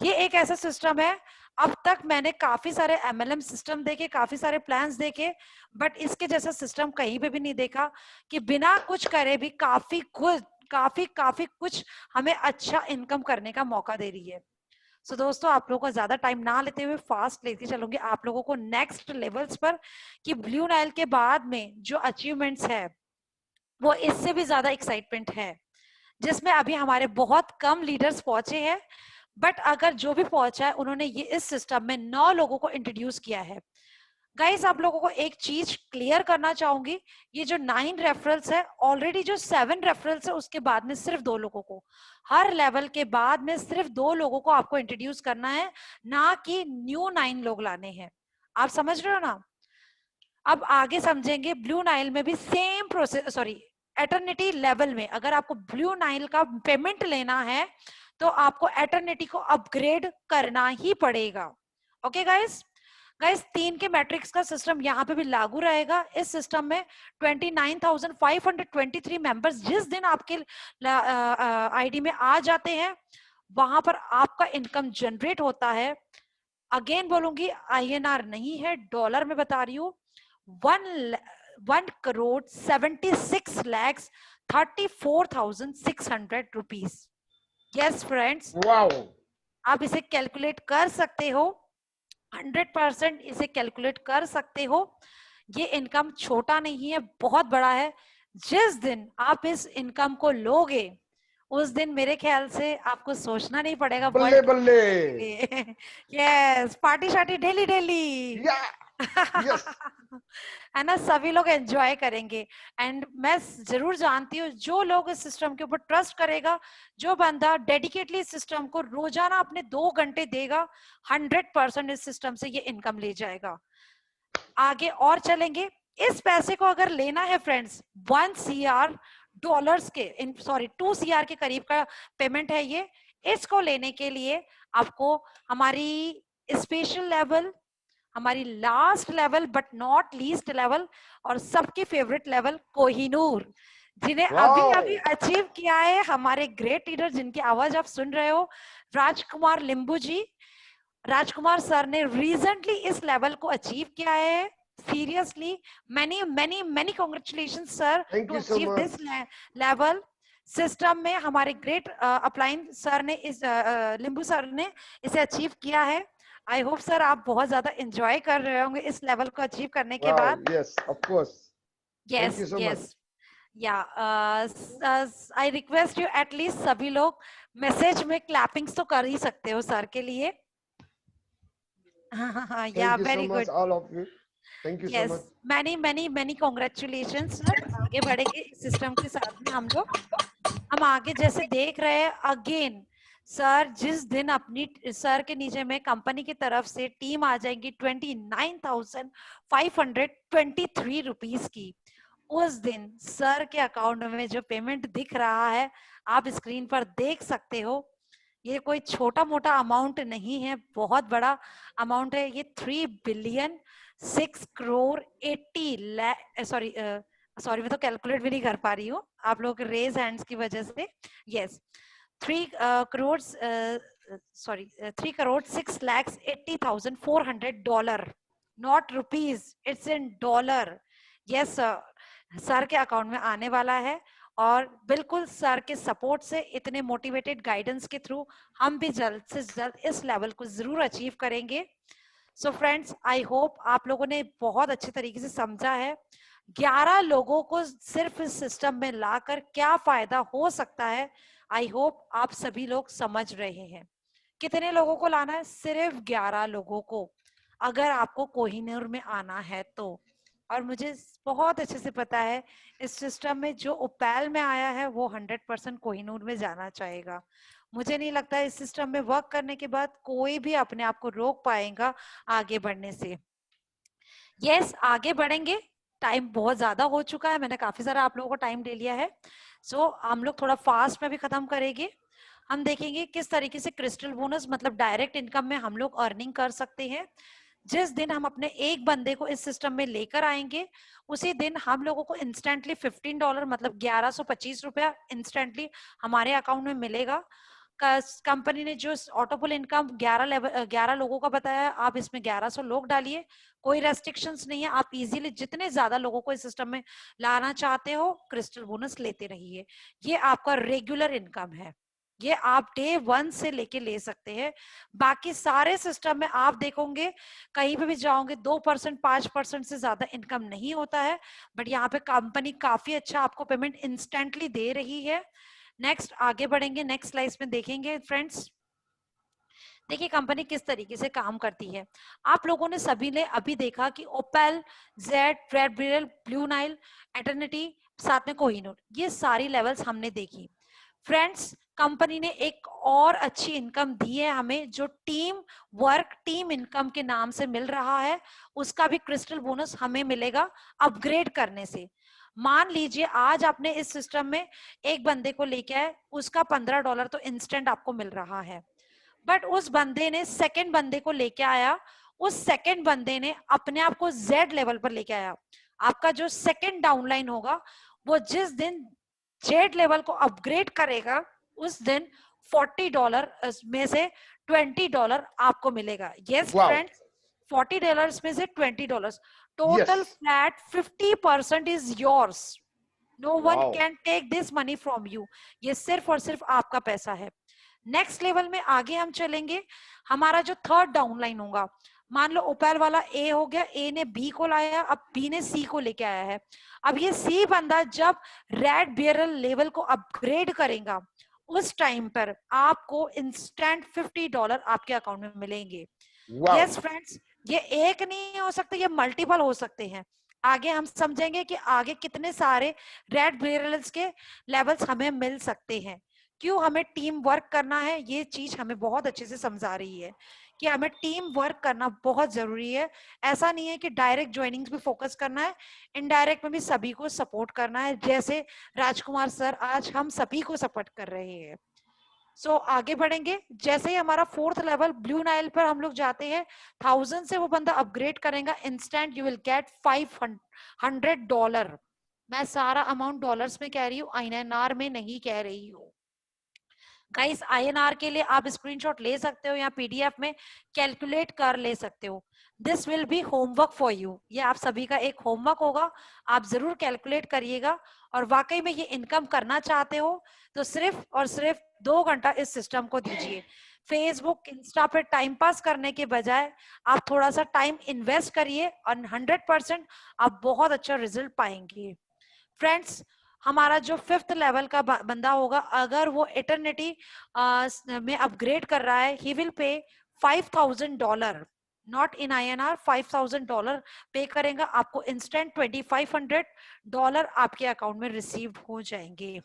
ये एक ऐसा सिस्टम है, अब तक मैंने काफी सारे MLM सिस्टम देखे, काफी सारे प्लान्स देखे, बट इसके जैसा सिस्टम कहीं पे भी नहीं देखा कि बिना कुछ करे भी काफी काफी कुछ हमें अच्छा इनकम करने का मौका दे रही है। सो दोस्तों, आप लोगों का ज्यादा टाइम ना लेते हुए फास्ट लेके चलूंगी आप लोगों को नेक्स्ट लेवल्स पर, कि ब्लू नाइल के बाद में जो अचीवमेंट्स है वो इससे भी ज्यादा एक्साइटमेंट है, जिसमें अभी हमारे बहुत कम लीडर्स पहुंचे हैं। बट अगर जो भी पहुंचा है, उन्होंने ये इस सिस्टम में 9 लोगों को इंट्रोड्यूस किया है। गाइस, आप लोगों को एक चीज क्लियर करना चाहूंगी, ये जो 9 रेफरल्स है, ऑलरेडी जो 7 रेफरल्स है उसके बाद में सिर्फ 2 लोगों को, हर लेवल के बाद में सिर्फ 2 लोगों को आपको इंट्रोड्यूस करना है, ना कि न्यू 9 लोग लाने हैं। आप समझ रहे हो ना? अब आगे समझेंगे। ब्लू नाइल में भी same process, sorry, eternity level में अगर आपको ब्लू नाइल का पेमेंट लेना है, तो आपको एटर्निटी को अपग्रेड करना ही पड़ेगा। Okay guys? गाइस, 3 के मैट्रिक्स का सिस्टम यहाँ पे भी लागू रहेगा। इस सिस्टम में 29,523 मेंबर्स जिस दिन आपके आईडी में आ जाते हैं, वहां पर आपका इनकम जनरेट होता है। अगेन बोलूंगी, INR नहीं है, डॉलर में बता रही हूँ। 1,76,34,600 रुपीज। Yes friends, Wow. आप इसे कैलकुलेट कर सकते हो, 100% इसे कैलकुलेट कर सकते हो। ये इनकम छोटा नहीं है, बहुत बड़ा है। जिस दिन आप इस इनकम को लोगे, उस दिन मेरे ख्याल से आपको सोचना नहीं पड़ेगा बल्ले बल्ले। यस, पार्टी शार्टी डेली डेली। Yeah. Yes. है ना? सभी लोग एंजॉय करेंगे। एंड मैं जरूर जानती हूँ, जो लोग इस सिस्टम के ऊपर ट्रस्ट करेगा, जो बंदा डेडिकेटली इस सिस्टम को रोजाना अपने 2 घंटे देगा, 100% इस सिस्टम से ये इनकम ले जाएगा। आगे और चलेंगे। इस पैसे को अगर लेना है फ्रेंड्स, 1 CR डॉलर्स के, सॉरी 2 CR के करीब का पेमेंट है ये। इसको लेने के लिए आपको हमारी स्पेशल लेवल, हमारी last level but not least level, और सबकी फेवरेट लेवल कोहिनूर, जिन्हें अभी अभी अचीव किया है हमारे ग्रेट लीडर, जिनकी आवाज आप सुन रहे हो, राजकुमार लिंबू जी। राजकुमार सर ने रिसेंटली इस लेवल को अचीव किया है। seriously, many congratulations sir Thank to you so achieve this much. level. System में हमारे ग्रेट अपलाइन सर ने इस लिंबू सर ने इसे अचीव किया है. आई होप सर आप बहुत ज्यादा एंजॉय कर रहे होंगे इस लेवल को अचीव करने के Wow, बाद. yes, of course. Thank yes you so much. Yes या आई रिक्वेस्ट यू एटलीस्ट सभी लोग मैसेज में क्लैपिंग्स तो कर ही सकते हो सर के लिए. या Thank you so very much, good. all of you. Thank you so yes much. Many congratulation sir. आगे बढ़ेंगे इस सिस्टम के साथ में हम आगे जैसे देख रहे हैं अगेन सर जिस दिन अपनी सर के नीचे में कंपनी की तरफ से टीम आ जाएगी 29,523 रुपीस की, उस दिन सर के अकाउंट में जो पेमेंट दिख रहा है आप स्क्रीन पर देख सकते हो. ये कोई छोटा मोटा अमाउंट नहीं है, बहुत बड़ा अमाउंट है. ये 3,06,80,00,000 सॉरी मैं तो कैलकुलेट भी नहीं कर पा रही हूँ आप लोग रेज हैंड्स की वजह से. Yes 3,06,80,400 dollar, not rupees, it's in dollar. Yes sir के अकाउंट में आने वाला है और बिल्कुल सर के सपोर्ट से इतने मोटिवेटेड गाइडेंस के थ्रू हम भी जल्द से जल्द इस लेवल को जरूर अचीव करेंगे. सो फ्रेंड्स आई होप आप लोगों ने बहुत अच्छे तरीके से समझा है 11 लोगों को सिर्फ इस सिस्टम में लाकर क्या फायदा हो सकता है. आई होप आप सभी लोग समझ रहे हैं. कितने लोगों को लाना है? सिर्फ 11 लोगों को, अगर आपको कोहिनूर में आना है तो. और मुझे बहुत अच्छे से पता है इस सिस्टम में जो ओपैल में आया है वो 100% कोहिनूर में जाना चाहेगा. मुझे नहीं लगता इस सिस्टम में वर्क करने के बाद कोई भी अपने आप को रोक पाएगा आगे बढ़ने से. यस आगे बढ़ेंगे. टाइम बहुत ज्यादा हो चुका है, मैंने काफी सारा आप लोगों को टाइम ले लिया है. सो हम लोग थोड़ा फास्ट में भी खत्म करेंगे. हम देखेंगे किस तरीके से क्रिस्टल बोनस मतलब डायरेक्ट इनकम में हम लोग अर्निंग कर सकते हैं. जिस दिन हम अपने एक बंदे को इस सिस्टम में लेकर आएंगे उसी दिन हम लोगों को इंस्टेंटली $15 मतलब 1125 रुपया इंस्टेंटली हमारे अकाउंट में मिलेगा. कंपनी ने जो ऑटोपुल इनकम 11 लोगों का बताया है, आप इसमें 1100 लोग डालिए, कोई रेस्ट्रिक्शंस नहीं है. आप इजीली जितने ज्यादा लोगों को इस सिस्टम में लाना चाहते हो क्रिस्टल बोनस लेते रहिए. ये आपका रेगुलर इनकम है, ये आप डे 1 से लेके ले सकते हैं. बाकी सारे सिस्टम में आप देखोगे कहीं पे भी जाओगे 2% 5% से ज्यादा इनकम नहीं होता है. बट यहाँ पे कंपनी काफी अच्छा आपको पेमेंट इंस्टेंटली दे रही है. नेक्स्ट आगे बढ़ेंगे, नेक्स्ट स्लाइड में देखेंगे फ्रेंड्स. देखिए कंपनी किस तरीके से काम करती है. आप लोगों ने सभी ने अभी देखा कि opal, jade, red beryl, Blue Nile, eternity, साथ में कोहिनूर, ये सारी लेवल्स हमने देखी. फ्रेंड्स कंपनी ने एक और अच्छी इनकम दी है हमें जो टीम वर्क टीम इनकम के नाम से मिल रहा है. उसका भी क्रिस्टल बोनस हमें मिलेगा अपग्रेड करने से. मान लीजिए आज आपने इस सिस्टम में एक बंदे को लेके आए, उसका $15 तो इंस्टेंट आपको मिल रहा है. बट उस बंदे ने सेकंड बंदे को लेके आया, उस सेकंड बंदे ने अपने आप को जेड लेवल पर लेके आया. आपका जो सेकंड डाउनलाइन होगा वो जिस दिन जेड लेवल को अपग्रेड करेगा उस दिन $40 में से $20 आपको मिलेगा. Yes Wow. फ्रेंड्स $40 में से $20 total Yes. Flat 50% is yours. No one Wow. Can take this money from you. ये सिर्फ और सिर्फ आपका पैसा है. नेक्स्ट लेवल में आगे हम चलेंगे. हमारा जो थर्ड डाउनलाइन होगा, मान लो ओपेल वाला ए हो गया, ए ने बी को लाया, अब बी ने सी को लेके आया है. अब ये सी बंदा जब रेड बियरल लेवल को अपग्रेड करेगा उस टाइम पर आपको इंस्टेंट $50 आपके अकाउंट में मिलेंगे. Wow. यस फ्रेंड्स ये एक नहीं हो सकते, ये मल्टीपल हो सकते हैं. आगे हम समझेंगे कि आगे कितने सारे रेड बियरल्स के लेवल्स हमें मिल सकते हैं. क्यों हमें टीम वर्क करना है, ये चीज हमें बहुत अच्छे से समझा रही है कि हमें टीम वर्क करना बहुत जरूरी है. ऐसा नहीं है कि डायरेक्ट ज्वाइनिंग पे फोकस करना है, इनडायरेक्ट में भी सभी को सपोर्ट करना है, जैसे राजकुमार सर आज हम सभी को सपोर्ट कर रहे हैं. सो आगे बढ़ेंगे. जैसे ही हमारा फोर्थ लेवल ब्लू नाइल पर हम लोग जाते हैं, 1000 से वो बंदा अपग्रेड करेगा, इंस्टेंट यू विल गेट $500. मैं सारा अमाउंट डॉलर्स में कह रही हूँ, INR में नहीं कह रही हूँ. गाइस INR के लिए आप स्क्रीनशॉट ले सकते हो या PDF में कैलकुलेट कर ले सकते हो। This will be homework for you, ये आप सभी का एक होमवर्क होगा, आप जरूर कैलकुलेट करिएगा। और वाकई में ये इनकम करना चाहते हो तो सिर्फ और सिर्फ 2 घंटा इस सिस्टम को दीजिए। फेसबुक इंस्टा पे टाइम पास करने के बजाय आप थोड़ा सा टाइम इन्वेस्ट करिए और 100% आप बहुत अच्छा रिजल्ट पाएंगे। फ्रेंड्स, हमारा जो 5th लेवल का बंदा होगा, अगर वो इटर्निटी में अपग्रेड कर रहा है, he will pay $5,000, not in INR, $5,000 पे करेंगे, आपको इंस्टेंट $2,500 आपके अकाउंट में रिसीव हो जाएंगे।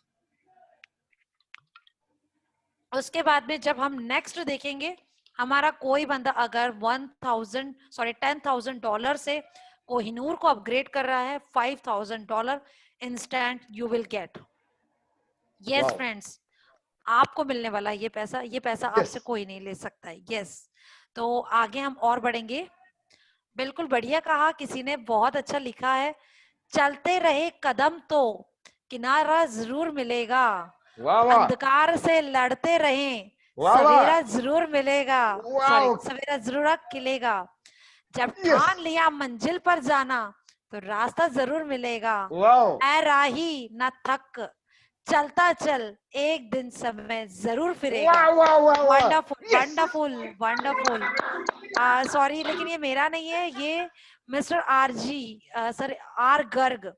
उसके बाद में जब हम नेक्स्ट देखेंगे, हमारा कोई बंदा अगर $10,000 से कोहिनूर को अपग्रेड कर रहा है, $5,000 instant you will gate. Yes friends, आपको मिलने वाला ये पैसा आपसे कोई नहीं ले सकता है। यस, तो आगे हम और बढ़ेंगे। बिल्कुल बढ़िया कहा, किसी ने बहुत अच्छा लिखा है, चलते रहे कदम तो किनारा जरूर मिलेगा, अंधकार से लड़ते रहें सवेरा जरूर मिलेगा, सॉरी सवेरा जरूर खिलेगा, जब ठान लिया मंजिल पर जाना तो रास्ता जरूर मिलेगा, ऐ राही ना थक चलता चल एक दिन समय जरूर फिरेगा। Wonderful wonderful wonderful. सॉरी लेकिन ये मेरा नहीं है, ये mister sir R Garg.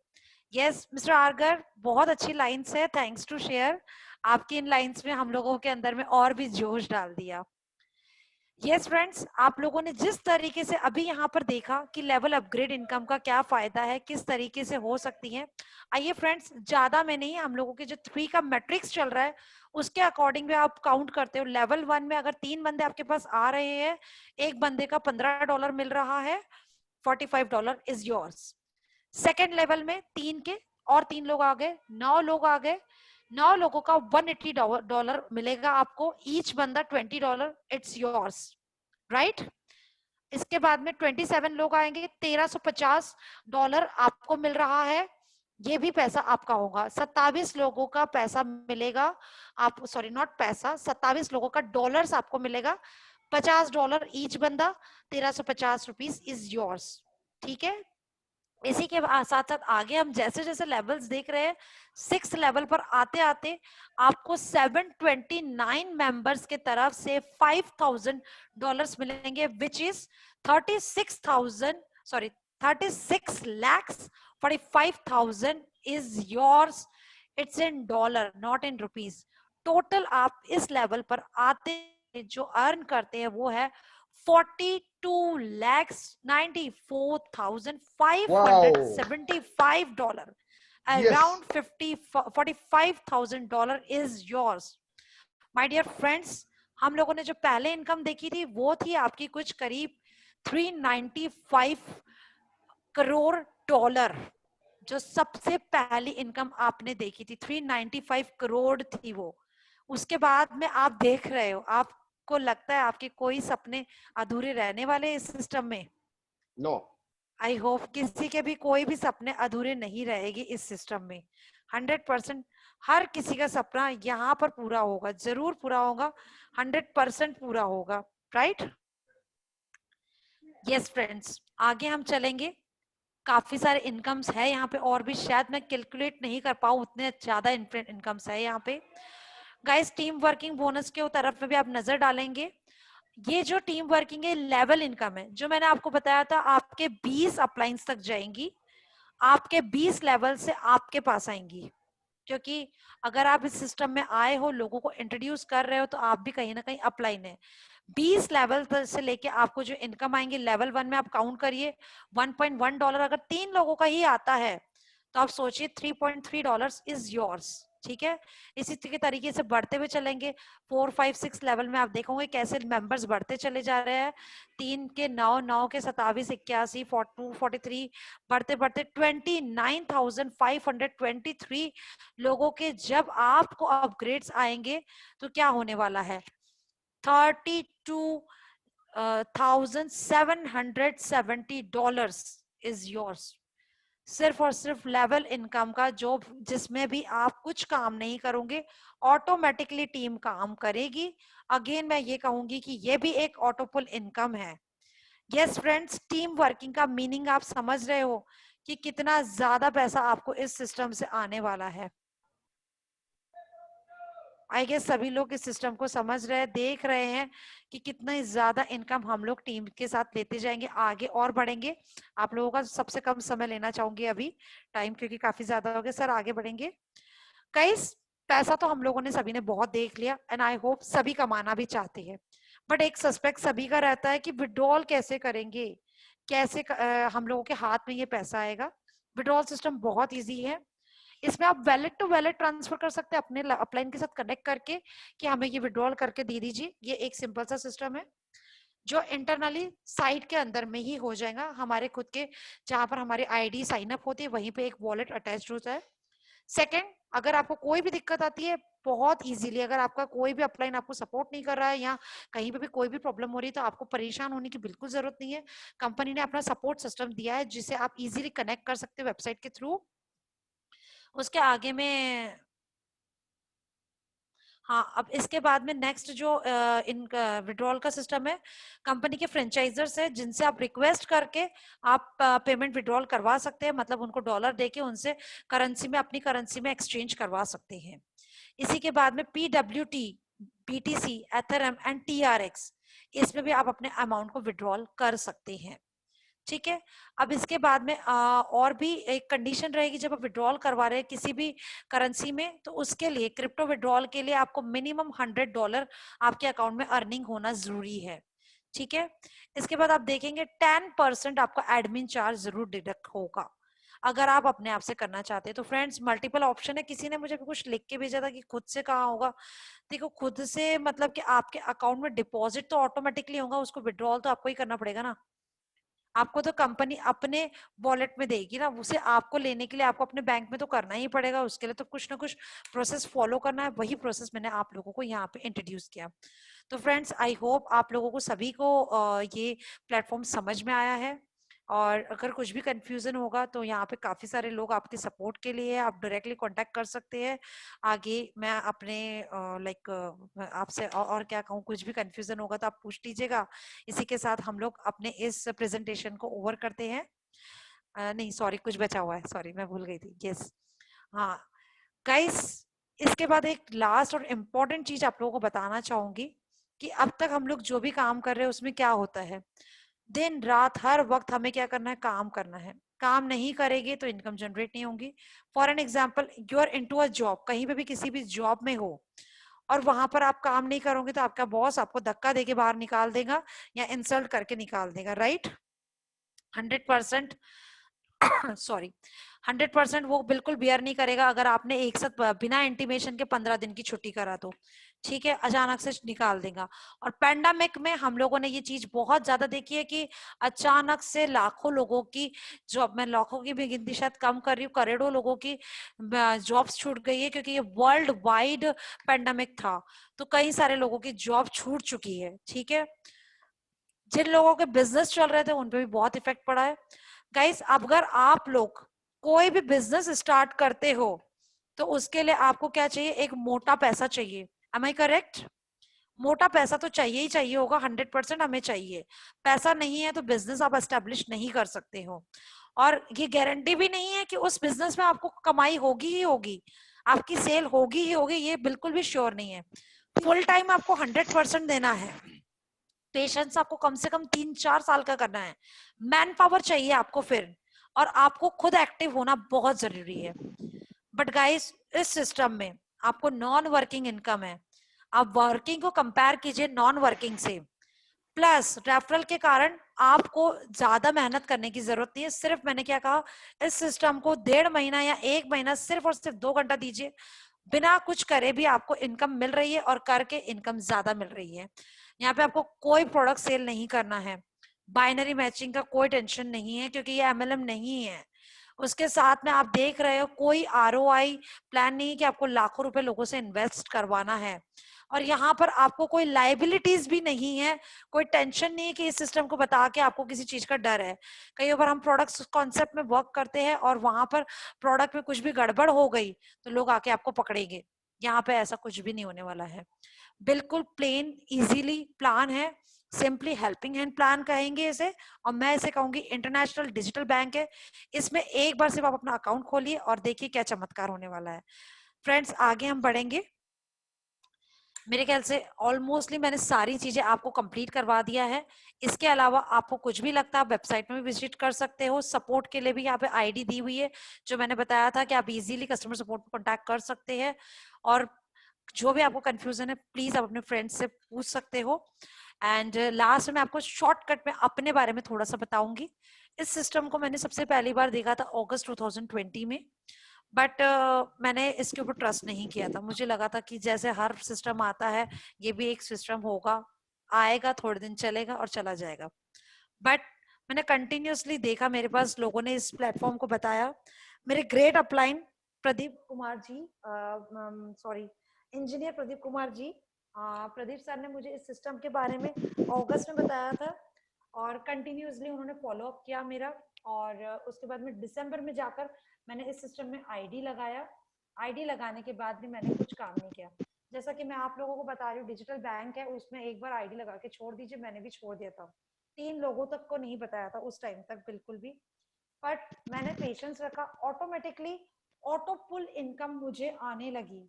Yes mister R Garg, बहुत अच्छी लाइन्स है, थैंक्स टू शेयर। आपकी इन लाइन्स में हम लोगों के अंदर में और भी जोश डाल दिया। यस फ्रेंड्स, आप लोगों ने जिस तरीके से अभी यहाँ पर देखा कि लेवल अपग्रेड इनकम का क्या फायदा है, किस तरीके से हो सकती है। आइए फ्रेंड्स, ज्यादा में नहीं, हम लोगों के जो 3 का मैट्रिक्स चल रहा है उसके अकॉर्डिंग भी आप काउंट करते हो। लेवल 1 में अगर 3 बंदे आपके पास आ रहे हैं, एक बंदे का $15 मिल रहा है, $45 इज योर्स। सेकेंड लेवल में 3 के और 3 लोग आ गए, 9 लोग आ गए, 9 लोगों का $180 मिलेगा आपको, ईच बंदा $20, इट्स योर्स, राइट। इसके बाद में 27 लोग आएंगे, $1350 आपको मिल रहा है, ये भी पैसा आपका होगा। 27 लोगों का पैसा मिलेगा, आप सॉरी नॉट पैसा, 27 लोगों का डॉलर्स आपको मिलेगा, $50 ईच बंदा, ₹1350 इज योर्स। ठीक है, इसी के साथ साथ आगे हम जैसे जैसे लेवल्स देख रहे हैं, 6 लेवल पर आते आते आपको 729 मेंबर्स के तरफ से $5,000 मिलेंगे, which is 36 lakhs 45,000 is yours. It's in dollar, not in rupees. Total आप इस लेवल पर आते जो अर्न करते हैं वो है $42,94,575, around $45,000 is yours. My dear friends, हम लोगों ने जो पहले इनकम देखी थी वो थी आपकी कुछ करीब 395 करोड़ डॉलर, जो सबसे पहली इनकम आपने देखी थी 395 करोड़ थी वो। उसके बाद में आप देख रहे हो, आपको लगता है आपके कोई सपने अधूरे रहने वाले इस सिस्टम में? नो, आई होप किसी के भी कोई भी सपने अधूरे नहीं रहेगी इस सिस्टम में। 100% हर किसी का सपना यहाँ पर पूरा होगा, जरूर पूरा होगा, 100% पूरा होगा, राइट। यस फ्रेंड्स, आगे हम चलेंगे। काफी सारे इनकम्स है यहाँ पे और भी, शायद मैं कैलकुलेट नहीं कर पाऊँ, उतने ज्यादा इनकम्स है यहाँ पे। गाइस, टीम वर्किंग बोनस के तरफ में भी आप नजर डालेंगे। ये जो टीम वर्किंग है लेवल इनकम है, जो मैंने आपको बताया था, आपके 20 अपलाइंस तक जाएंगी, आपके 20 लेवल से आपके पास आएंगी। क्योंकि अगर आप इस सिस्टम में आए हो, लोगों को इंट्रोड्यूस कर रहे हो, तो आप भी कहीं ना कहीं अपलाइन है। 20 लेवल से लेके आपको जो इनकम आएंगे लेवल 1 में, आप काउंट करिए $1.1, अगर 3 लोगों का ही आता है तो आप सोचिए $3.3 इज योर्स। ठीक है, इसी तरीके से बढ़ते हुए चलेंगे। 4, 5, 6 लेवल में आप देखोगे कैसे मेंबर्स बढ़ते चले जा रहे हैं। 3 के 9, 9 के 27, 81, 42, 43, बढ़ते बढ़ते 29,523 लोगों के जब आपको अपग्रेड्स आएंगे तो क्या होने वाला है, 32,770 डॉलर्स इज योर्स। सिर्फ और सिर्फ लेवल इनकम का, जो जिसमें भी आप कुछ काम नहीं करोगे, ऑटोमेटिकली टीम काम करेगी। अगेन मैं ये कहूंगी कि ये भी एक ऑटोपुल इनकम है। यस फ्रेंड्स, टीम वर्किंग का मीनिंग आप समझ रहे हो कि कितना ज्यादा पैसा आपको इस सिस्टम से आने वाला है। आई गेस सभी लोग इस सिस्टम को समझ रहे हैं, देख रहे हैं कि कितना ज्यादा इनकम हम लोग टीम के साथ लेते जाएंगे, आगे और बढ़ेंगे। आप लोगों का सबसे कम समय लेना चाहूंगी अभी टाइम, क्योंकि काफी ज्यादा हो गया। सर आगे बढ़ेंगे। गाइस, पैसा तो हम लोगों ने सभी ने बहुत देख लिया एंड आई होप सभी कमाना भी चाहते हैं, बट एक सस्पेक्ट सभी का रहता है कि विड्रॉल कैसे करेंगे, कैसे हम लोगों के हाथ में ये पैसा आएगा। विड्रॉल सिस्टम बहुत इजी है। इसमें आप वैलेट टू वैलेट ट्रांसफर कर सकते हैं अपने अपलाइन के साथ कनेक्ट करके कि हमें ये विड्रॉल करके दे दीजिए। ये एक सिंपल सा सिस्टम है जो इंटरनली साइट के अंदर में ही हो जाएगा। हमारे खुद के जहां पर हमारी आईडी साइन अप होती है वहीं पे एक वॉलेट अटैच्ड होता है। सेकंड, अगर आपको कोई भी दिक्कत आती है बहुत इजीली, अगर आपका कोई भी अपलाइन आपको सपोर्ट नहीं कर रहा है या कहीं पे भी कोई भी प्रॉब्लम हो रही है, तो आपको परेशान होने की बिल्कुल जरूरत नहीं है। कंपनी ने अपना सपोर्ट सिस्टम दिया है जिसे आप इजीली कनेक्ट कर सकते हो वेबसाइट के थ्रू। उसके आगे में, हाँ, अब इसके बाद में नेक्स्ट जो इनका विड्रॉल का सिस्टम है, कंपनी के फ्रेंचाइजर्स है जिनसे आप रिक्वेस्ट करके आप पेमेंट विड्रॉल करवा सकते हैं, मतलब उनको डॉलर देके उनसे करेंसी में, अपनी करेंसी में एक्सचेंज करवा सकते हैं। इसी के बाद में PWT, BTC, एथरम एंड TRX, इसमें भी आप अपने अमाउंट को विड्रॉल कर सकते हैं। ठीक है। अब इसके बाद में और भी एक कंडीशन रहेगी, जब आप विड्रॉल करवा रहे हैं किसी भी करेंसी में, तो उसके लिए क्रिप्टो विड्रॉल के लिए आपको मिनिमम $100 आपके अकाउंट में अर्निंग होना जरूरी है। ठीक है। इसके बाद आप देखेंगे 10% आपका एडमिन चार्ज जरूर डिडक्ट होगा अगर आप अपने आप से करना चाहते हैं। तो फ्रेंड्स, मल्टीपल ऑप्शन है। किसी ने मुझे कुछ लिख के भेजा था कि खुद से कहाँ होगा। देखो, खुद से मतलब कि आपके अकाउंट में डिपॉजिट तो ऑटोमेटिकली होगा, उसको विड्रॉल तो आपको ही करना पड़ेगा ना। आपको तो कंपनी अपने वॉलेट में देगी ना, उसे आपको लेने के लिए आपको अपने बैंक में तो करना ही पड़ेगा। उसके लिए तो कुछ ना कुछ प्रोसेस फॉलो करना है। वही प्रोसेस मैंने आप लोगों को यहाँ पे इंट्रोड्यूस किया। तो फ्रेंड्स, आई होप आप लोगों को सभी को ये प्लेटफॉर्म समझ में आया है। और अगर कुछ भी कंफ्यूजन होगा तो यहाँ पे काफी सारे लोग आपके सपोर्ट के लिए है, आप डायरेक्टली कांटेक्ट कर सकते हैं। आगे मैं अपने लाइक आपसे और क्या कहूँ, कुछ भी कंफ्यूजन होगा तो आप पूछ लीजिएगा। इसी के साथ हम लोग अपने इस प्रेजेंटेशन को ओवर करते हैं। नहीं सॉरी, कुछ बचा हुआ है, सॉरी मैं भूल गई थी। यस, हाँ गाइस, इसके बाद एक लास्ट और इम्पोर्टेंट चीज आप लोगों को बताना चाहूंगी कि अब तक हम लोग जो भी काम कर रहे हैं उसमें क्या होता है, दिन रात हर वक्त हमें क्या करना है, काम करना है। काम नहीं करेंगे तो इनकम जनरेट नहीं होगी। For an example, you are into a job, कहीं पे भी किसी भी जॉब में हो और वहां पर आप काम नहीं करोगे तो आपका बॉस आपको धक्का देके बाहर निकाल देगा या इंसल्ट करके निकाल देगा, राइट। 100% सॉरी, 100% वो बिल्कुल बियर नहीं करेगा अगर आपने एक साथ बिना इंटीमेशन के 15 दिन की छुट्टी करा तो। ठीक है, अचानक से निकाल देगा। और पैंडेमिक में हम लोगों ने ये चीज बहुत ज्यादा देखी है कि अचानक से लाखों लोगों की जॉब, मैं लाखों की भी गिनती शायद कम कर रही हूँ, करोड़ों लोगों की जॉब्स छूट गई है, क्योंकि ये वर्ल्ड वाइड पैंडेमिक था। तो कई सारे लोगों की जॉब छूट चुकी है। ठीक है, जिन लोगों के बिजनेस चल रहे थे उन पे भी बहुत इफेक्ट पड़ा है। गाइस, अगर आप लोग कोई भी बिजनेस स्टार्ट करते हो तो उसके लिए आपको क्या चाहिए, एक मोटा पैसा चाहिए। Am I correct? मोटा पैसा तो चाहिए ही चाहिए होगा, 100% हमें चाहिए। पैसा नहीं है तो बिजनेस आप एस्टेब्लिश नहीं कर सकते हो। और ये गारंटी भी नहीं है कि उस बिजनेस में आपको कमाई होगी ही होगी, आपकी सेल होगी ही होगी, ये बिल्कुल भी श्योर नहीं है। फुल टाइम आपको 100% देना है। पेशेंस आपको कम से कम 3-4 साल का करना है। मैन पावर चाहिए आपको फिर, और आपको खुद एक्टिव होना बहुत जरूरी है। बट गाइस, इस सिस्टम में आपको नॉन वर्किंग इनकम है। आप वर्किंग को कंपेयर कीजिए नॉन वर्किंग से, प्लस रेफरल के कारण आपको ज्यादा मेहनत करने की जरूरत नहीं है। सिर्फ मैंने क्या कहा, इस सिस्टम को 1.5 महीना या 1 महीना सिर्फ और सिर्फ 2 घंटा दीजिए, बिना कुछ करे भी आपको इनकम मिल रही है और करके इनकम ज्यादा मिल रही है। यहाँ पे आपको कोई प्रोडक्ट सेल नहीं करना है, बाइनरी मैचिंग का कोई टेंशन नहीं है, क्योंकि ये MLM नहीं है। उसके साथ में आप देख रहे हो कोई आरओआई प्लान नहीं कि आपको लाखों रुपए लोगों से इन्वेस्ट करवाना है, और यहाँ पर आपको कोई लाइबिलिटीज भी नहीं है, कोई टेंशन नहीं है कि इस सिस्टम को बता के आपको किसी चीज का डर है। कई बार हम प्रोडक्ट कॉन्सेप्ट में वर्क करते हैं और वहां पर प्रोडक्ट में कुछ भी गड़बड़ हो गई तो लोग आके आपको पकड़ेंगे। यहाँ पे ऐसा कुछ भी नहीं होने वाला है, बिल्कुल प्लेन इजीली प्लान है, सिंपली हेल्पिंग हैंड प्लान कहेंगे इसे, और मैं इसे कहूंगी इंटरनेशनल डिजिटल बैंक है। इसमें एक बार सिर्फ आप अपना अकाउंट खोलिए और देखिए क्या चमत्कार होने वाला है। फ्रेंड्स आगे हम बढ़ेंगे। मेरे ख्याल से ऑलमोस्टली मैंने सारी चीजें आपको कंप्लीट करवा दिया है। इसके अलावा आपको कुछ भी लगता है आप वेबसाइट में भी विजिट कर सकते हो। सपोर्ट के लिए भी यहाँ पे आईडी दी हुई है जो मैंने बताया था कि आप इजीली कस्टमर सपोर्ट पर कॉन्टैक्ट कर सकते हैं, और जो भी आपको कंफ्यूजन है प्लीज आप अपने फ्रेंड्स से पूछ सकते हो। एंड लास्ट में आपको शॉर्टकट में अपने बारे में थोड़ा सा बताऊंगी। इस सिस्टम को मैंने सबसे पहली बार देखा था अगस्त 2020 में, बट मैंने इसके ऊपर ट्रस्ट नहीं किया था। मुझे लगा था कि जैसे हर सिस्टम आता है ये भी एक सिस्टम होगा, आएगा थोड़े दिन चलेगा और चला जाएगा। बट मैंने कंटिन्यूअसली देखा, मेरे पास लोगों ने इस प्लेटफॉर्म को बताया। मेरे ग्रेट अपलाइन प्रदीप कुमार जी, सॉरी इंजीनियर प्रदीप कुमार जी, प्रदीप सर ने मुझे इस सिस्टम के बारे में अगस्त में बताया था और कंटिन्यूअसली उन्होंने फॉलो अप किया मेरा। और उसके बाद में दिसंबर में जाकर मैंने इस सिस्टम में आईडी लगाया। आईडी लगाने के बाद भी मैंने कुछ काम नहीं किया। जैसा कि मैं आप लोगों को बता रही हूँ डिजिटल बैंक है, उसमें एक बार आईडी लगा के छोड़ दीजिए, मैंने भी छोड़ दिया था। 3 लोगों तक को नहीं बताया था उस टाइम तक बिल्कुल भी, बट मैंने पेशेंस रखा। ऑटोमेटिकली ऑटो पुल इनकम मुझे आने लगी।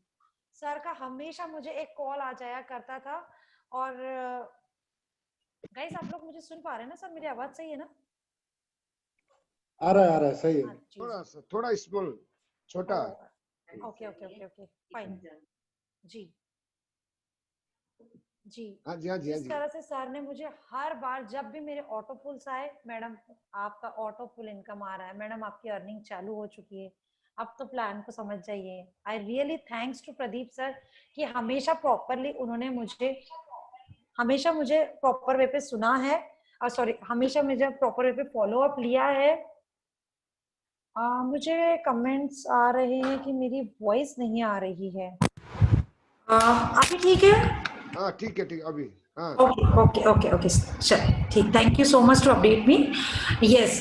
सर का हमेशा मुझे एक कॉल आ जाया करता था। और गाइस आप लोग मुझे सुन पा रहे हैं ना सर? मेरी आवाज सही है ना? आ रहा है सही है। थोड़ा स्मॉल, छोटा। Okay okay okay okay fine जी जी। हाँ जी, हाँ जी, हाँ इस जी। तरह से सर ने मुझे हर बार जब भी मेरे ऑटो पुल्स आए, मैडम आपका ऑटो पुल इनकम आ रहा है, मैडम आपकी अर्निंग चालू हो चुकी है, अब तो प्लान को समझ जाइए। I really thanks to Pradeep sir कि हमेशा प्रॉपरली उन्होंने हमेशा मुझे प्रॉपर वे पे सुना है, और सॉरी हमेशा मुझे प्रॉपर वे पे फॉलो अप लिया है। मुझे कमेंट्स आ रहे हैं कि मेरी वॉइस नहीं आ रही है। अभी ठीक है? हाँ ठीक है, ठीक अभी। हाँ ओके ओके ओके ओके चल ठीक। Thank you so much to update me. Yes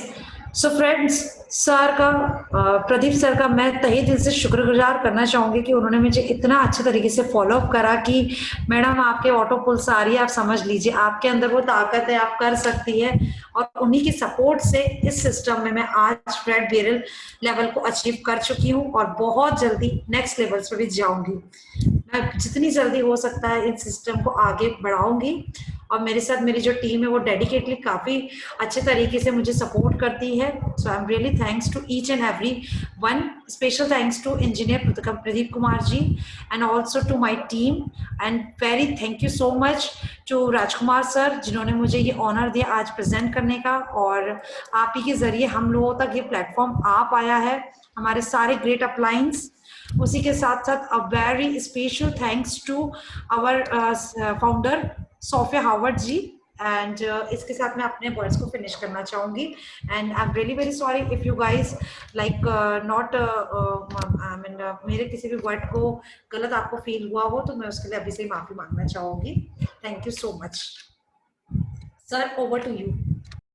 so friends, sir का प्रदीप सर का मैं तहे दिल से शुक्रगुजार करना चाहूंगी कि उन्होंने मुझे इतना अच्छे तरीके से फॉलो अप करा कि मैडम आपके ऑटो पुल्स आ रही है, आप समझ लीजिए आपके अंदर वो ताकत है, आप कर सकती है। और उन्हीं की सपोर्ट से इस सिस्टम में मैं आज फ्रेड बेरल लेवल को अचीव कर चुकी हूँ और बहुत जल्दी नेक्स्ट लेवल्स पे भी जाऊंगी। मैं जितनी जल्दी हो सकता है इस सिस्टम को आगे बढ़ाऊंगी, और मेरे साथ मेरी जो टीम है वो डेडिकेटली काफी अच्छे तरीके से मुझे सपोर्ट करती है। So I am really thanks to each and every one. Special thanks to engineer Pradeep Kumar ji and also to my team, and very thank you so much to Rajkumar sir जिन्होंने मुझे ये ऑनर दिया आज प्रेजेंट करने का। और आप ही के जरिए हम लोगों तक ये प्लेटफॉर्म आ पाया है, हमारे सारे ग्रेट अपलाइंस। उसी के साथ साथ a very special thanks to our founder Sofia Howard ji. And इसके साथ मैं अपने वर्ड्स को फिनिश करना चाहूंगी। And I am really very sorry if you guys like not I mean मेरे किसी भी वर्ड को गलत आपको फील हुआ हो तो मैं उसके लिए अभी से ही माफी मांगना चाहूंगी। Thank you so much sir, over to you.